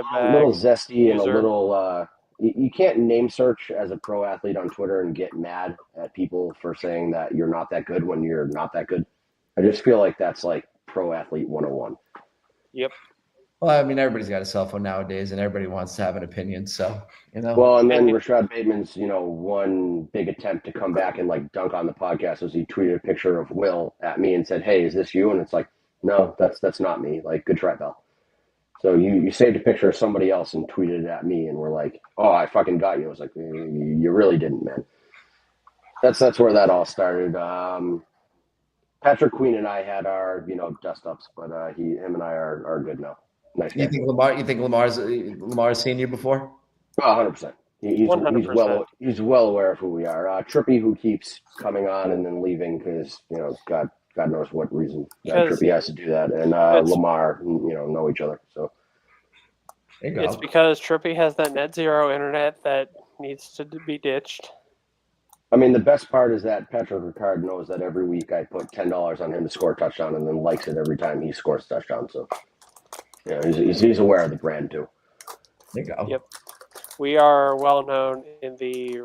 zesty and a little. You can't name search as a pro athlete on Twitter and get mad at people for saying that you're not that good when you're not that good. I just feel like that's like pro athlete 101. Yep. Well, I mean, everybody's got a cell phone nowadays, and everybody wants to have an opinion. So, Well, and then Rashad Bateman's, one big attempt to come back and like dunk on the podcast was he tweeted a picture of Will at me and said, "Hey, is this you?" And it's like, no, that's not me. Like, good try, pal. So you saved a picture of somebody else and tweeted it at me, and we're like, "Oh, I fucking got you." I was like, "You really didn't, man." That's where that all started. Patrick Queen and I had our dust ups, but him and I are good now. Nice guy. You think Lamar's seen you before? 100%. He's well aware of who we are. Trippy, who keeps coming on and then leaving because God knows what reason Trippy has to do that, and Lamar, know each other. So it's because Trippy has that net zero internet that needs to be ditched. I mean, the best part is that Patrick Ricard knows that every week I put $10 on him to score a touchdown, and then likes it every time he scores a touchdown. So he's aware of the brand too. There you go. Yep. We are well known in the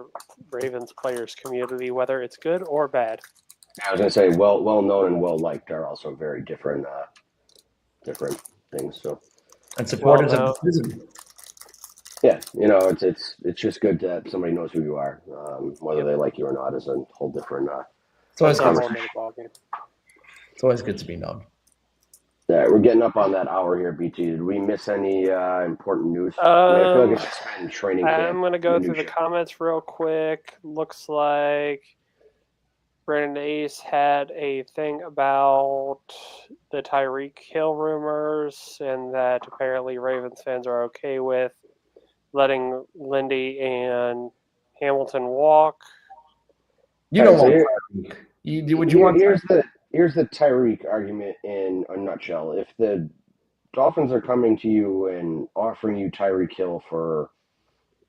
Ravens players community, whether it's good or bad. I was going to say, well known and well liked are also very different things. So, and supporters of the season. Yeah, it's just good that somebody knows who you are. Whether they like you or not is a whole different. It's always good to be known. Yeah, we're getting up on that hour here, BT. Did we miss any important news? I feel like it's just been training camp. I'm going to go through the comments real quick. Looks like Brandon Ace had a thing about the Tyreek Hill rumors and that apparently Ravens fans are okay with letting Lindy and Hamilton walk. You don't want Tyreek. Would you want Here's the Tyreek argument in a nutshell. If the Dolphins are coming to you and offering you Tyreek Hill for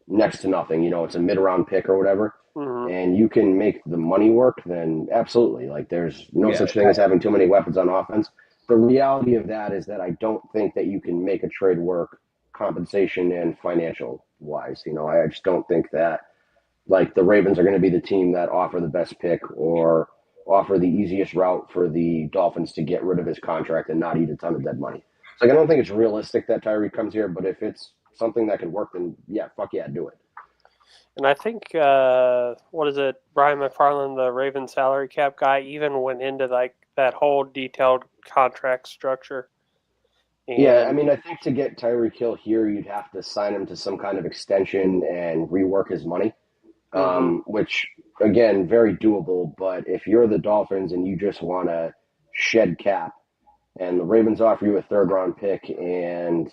next to nothing, it's a mid-round pick or whatever, and you can make the money work, then absolutely. Like, there's no such thing as having too many weapons on offense. The reality of that is that I don't think that you can make a trade work compensation and financial-wise. I just don't think that, like, the Ravens are going to be the team that offer the best pick or offer the easiest route for the Dolphins to get rid of his contract and not eat a ton of dead money. So I don't think it's realistic that Tyreek comes here, but if it's something that could work, then fuck yeah, do it. And I think, Brian McFarland, the Ravens salary cap guy, even went into like that whole detailed contract structure. And I mean, I think to get Tyreek Hill here, you'd have to sign him to some kind of extension and rework his money, which, again, very doable. But if you're the Dolphins and you just want to shed cap and the Ravens offer you a third-round pick and,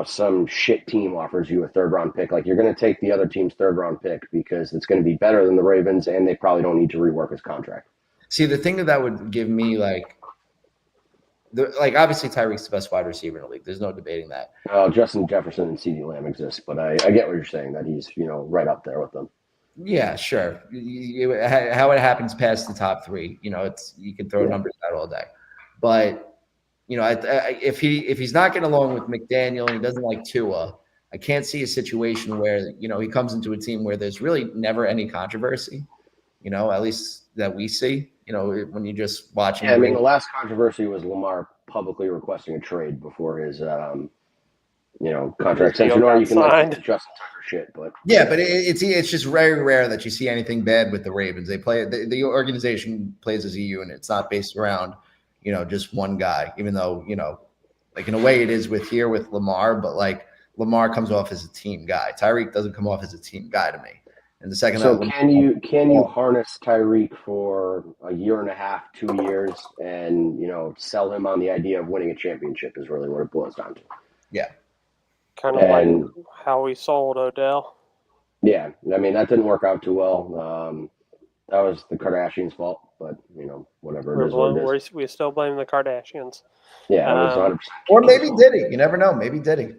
some shit team offers you a third-round pick, like, you're going to take the other team's third-round pick because it's going to be better than the Ravens and they probably don't need to rework his contract. See, the thing that would give me, obviously Tyreek's the best wide receiver in the league. There's no debating that. Justin Jefferson and CeeDee Lamb exist, but I get what you're saying, that he's, right up there with them. Yeah, sure. How it happens past the top three, it's you can throw numbers out all day, but if he's not getting along with McDaniel and he doesn't like Tua, I can't see a situation where he comes into a team where there's really never any controversy. At least that we see. When you just watching. Yeah, I mean, the last controversy was Lamar publicly requesting a trade before his contract extension, or you can like Justin Tucker shit. But but it's just very rare that you see anything bad with the Ravens. They play the organization plays as a unit. It's not based around just one guy. Even though like in a way it is with Lamar, but like Lamar comes off as a team guy. Tyreek doesn't come off as a team guy to me. And the second, so can you harness Tyreek for a year and a half, 2 years, and sell him on the idea of winning a championship is really what it boils down to. Yeah. Kind of like how we sold Odell. Yeah, I mean that didn't work out too well. That was the Kardashians' fault, but whatever it is. What it is. We still blame the Kardashians. Yeah, it was 100%. Or maybe Diddy. You never know. Maybe Diddy.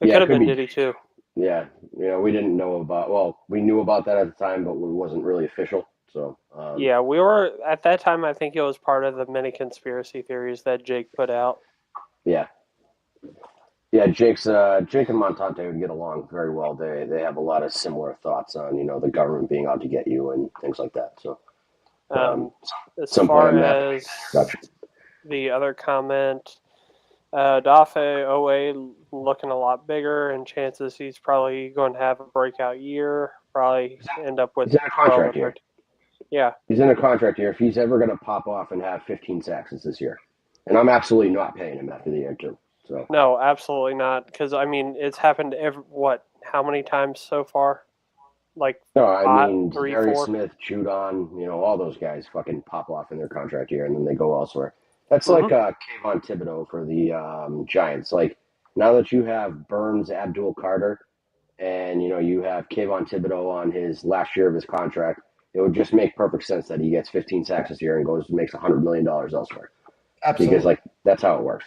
It could have been Diddy too. Yeah, we didn't know about. Well, we knew about that at the time, but it wasn't really official. So yeah, we were at that time. I think it was part of the many conspiracy theories that Jake put out. Yeah. Yeah, Jake and Montante would get along very well. They have a lot of similar thoughts on the government being out to get you and things like that. So, as far as the other comment, Dafe Owe looking a lot bigger, and chances he's probably going to have a breakout year. Probably end up with he's in a contract year. Yeah, he's in a contract year. If he's ever going to pop off and have 15 sacks, it's this year, and I'm absolutely not paying him after the year too. So. No, absolutely not. Because I mean, it's happened how many times so far? Like Jerry Smith, Judon, all those guys fucking pop off in their contract year and then they go elsewhere. That's like Kayvon Thibodeau for the Giants. Like now that you have Burns, Abdul Carter, and you have Kayvon Thibodeau on his last year of his contract, it would just make perfect sense that he gets 15 sacks this year and makes $100 million elsewhere. Absolutely, because that's how it works.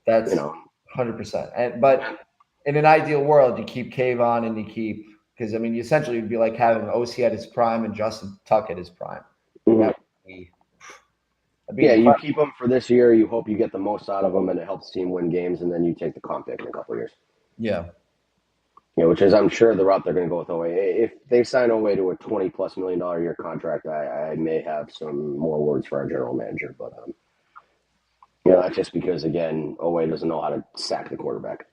That's 100%. But in an ideal world, you keep Kayvon and you keep because I mean, essentially, it'd be like having OC at his prime and Justin Tuck at his prime. Mm-hmm. You keep them for this year. You hope you get the most out of them, and it helps the team win games. And then you take the comp pick in a couple of years. Yeah. Which is I'm sure the route they're going to go with Owe. If they sign Owe to a $20+ million a year contract, I may have some more words for our general manager, but. That's just because, again, Owe doesn't know how to sack the quarterback.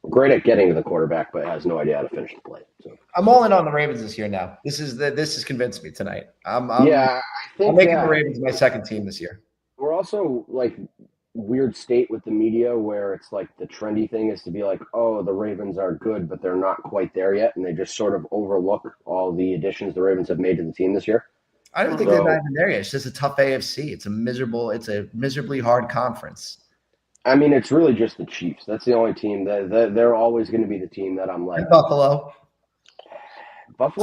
Great at getting to the quarterback, but has no idea how to finish the play. So. I'm all in on the Ravens this year now. This has convinced me tonight. I'm making the Ravens my second team this year. We're also like weird state with the media where it's like the trendy thing is to be like, oh, the Ravens are good, but they're not quite there yet, and they just sort of overlook all the additions the Ravens have made to the team this year. I don't think they're not even there yet. It's just a tough AFC. It's a miserably hard conference. I mean, it's really just the Chiefs. That's the only team they're always going to be the team that I'm like. And Buffalo.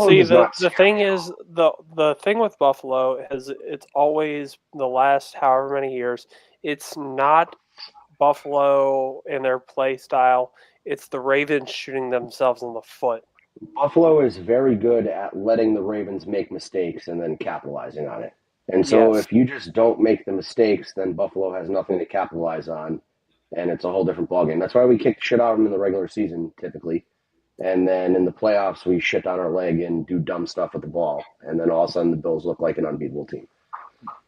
See, the thing is the thing with Buffalo is it's always the last however many years. It's not Buffalo in their play style. It's the Ravens shooting themselves in the foot. Buffalo is very good at letting the Ravens make mistakes and then capitalizing on it. And so if you just don't make the mistakes, then Buffalo has nothing to capitalize on, and it's a whole different ballgame. That's why we kick shit out of them in the regular season, typically. And then in the playoffs, we shit on our leg and do dumb stuff with the ball. And then all of a sudden, the Bills look like an unbeatable team.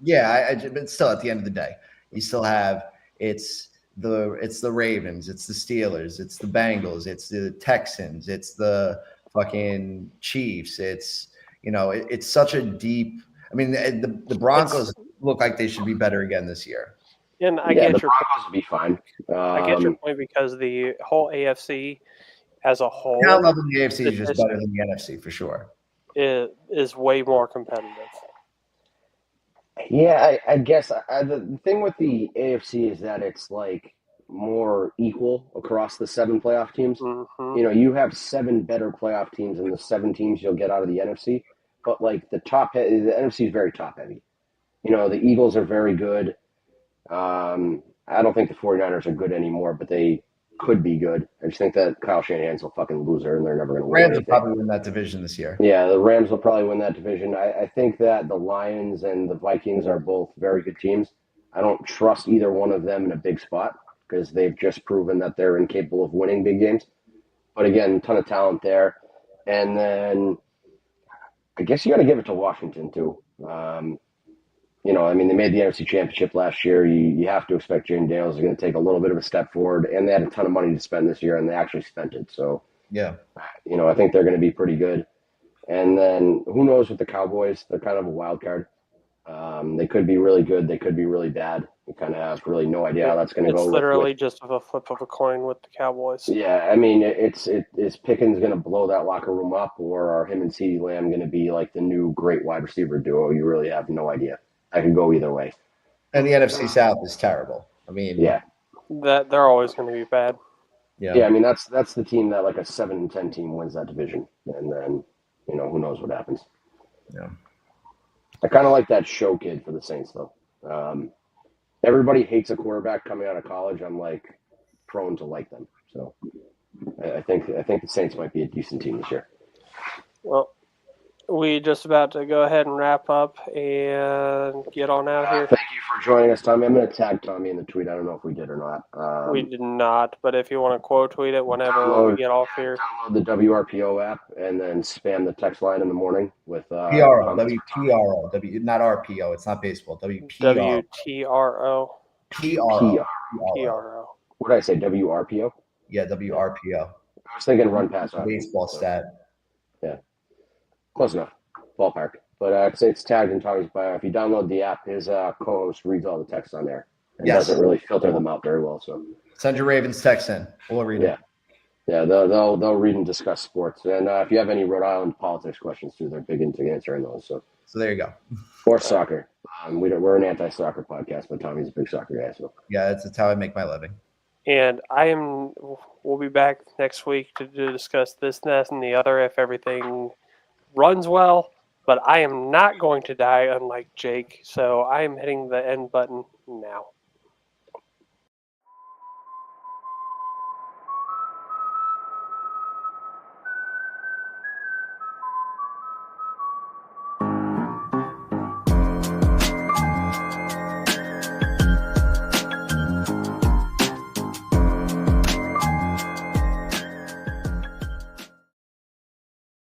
Yeah, but still, at the end of the day, you still have it's the Ravens, it's the Steelers, it's the Bengals, it's the Texans, it's the fucking Chiefs. It's it's such a deep. I mean, the Broncos look like they should be better again this year. And I get the Broncos will be fine. I get your point because the whole AFC as a whole. Talent level in the AFC is just better than the NFC for sure. It is way more competitive. Yeah, I guess the thing with the AFC is that it's like more equal across the 7 playoff teams. Mm-hmm. You have 7 better playoff teams than the 7 teams you'll get out of the NFC. But like the NFC is very top heavy. The Eagles are very good. I don't think the 49ers are good anymore, but they could be good. I just think that Kyle Shanahan's a fucking loser, and they're never going to win Rams will anything. probably win that division this year. Yeah, the Rams will probably win that division. I think that the Lions and the Vikings are both very good teams. I don't trust either one of them in a big spot because they've just proven that they're incapable of winning big games. But again, a ton of talent there. And then I guess you got to give it to Washington, too. I mean, they made the NFC Championship last year. You have to expect Jane Daniels is going to take a little bit of a step forward. And they had a ton of money to spend this year, and they actually spent it. So, yeah, I think they're going to be pretty good. And then who knows with the Cowboys? They're kind of a wild card. They could be really good. They could be really bad. You kind of have really no idea how that's going to go. It's literally just a flip of a coin with the Cowboys. Yeah, I mean, is Pickens going to blow that locker room up, or are him and CeeDee Lamb going to be like the new great wide receiver duo? You really have no idea. I could go either way. And the NFC South is terrible. I mean, yeah, that they're always going to be bad. Yeah. I mean, that's the team that like a 7-10 team wins that division, and then who knows what happens. Yeah. I kind of like that show kid for the Saints, though. Everybody hates a quarterback coming out of college. I'm like prone to like them. So I think the Saints might be a decent team this year. Well, we just about to go ahead and wrap up and get on out here. Thank you for joining us, Tommy. I'm going to tag Tommy in the tweet. I don't know if we did or not. We did not, but if you want to quote tweet it whenever we get off here. Download the WRPO app and then spam the text line in the morning with PRO, WPRO, not RPO. It's not baseball. WPRO. WTRO. PRO. What did I say? WRPO? Yeah, WRPO. I was thinking run pass. Baseball stat. Yeah. Close enough. Ballpark. But it's tagged in Tommy's bio. If you download the app, his co-host reads all the text on there. And doesn't really filter them out very well. So send your Ravens text in. We'll read it. Yeah, they'll read and discuss sports. And if you have any Rhode Island politics questions too, they're big into answering those. So there you go. Or soccer. We're an anti-soccer podcast, but Tommy's a big soccer guy. So yeah, that's how I make my living. And we'll be back next week to discuss this, that, and the other if everything runs well. But I am not going to die unlike Jake, so I am hitting the end button now.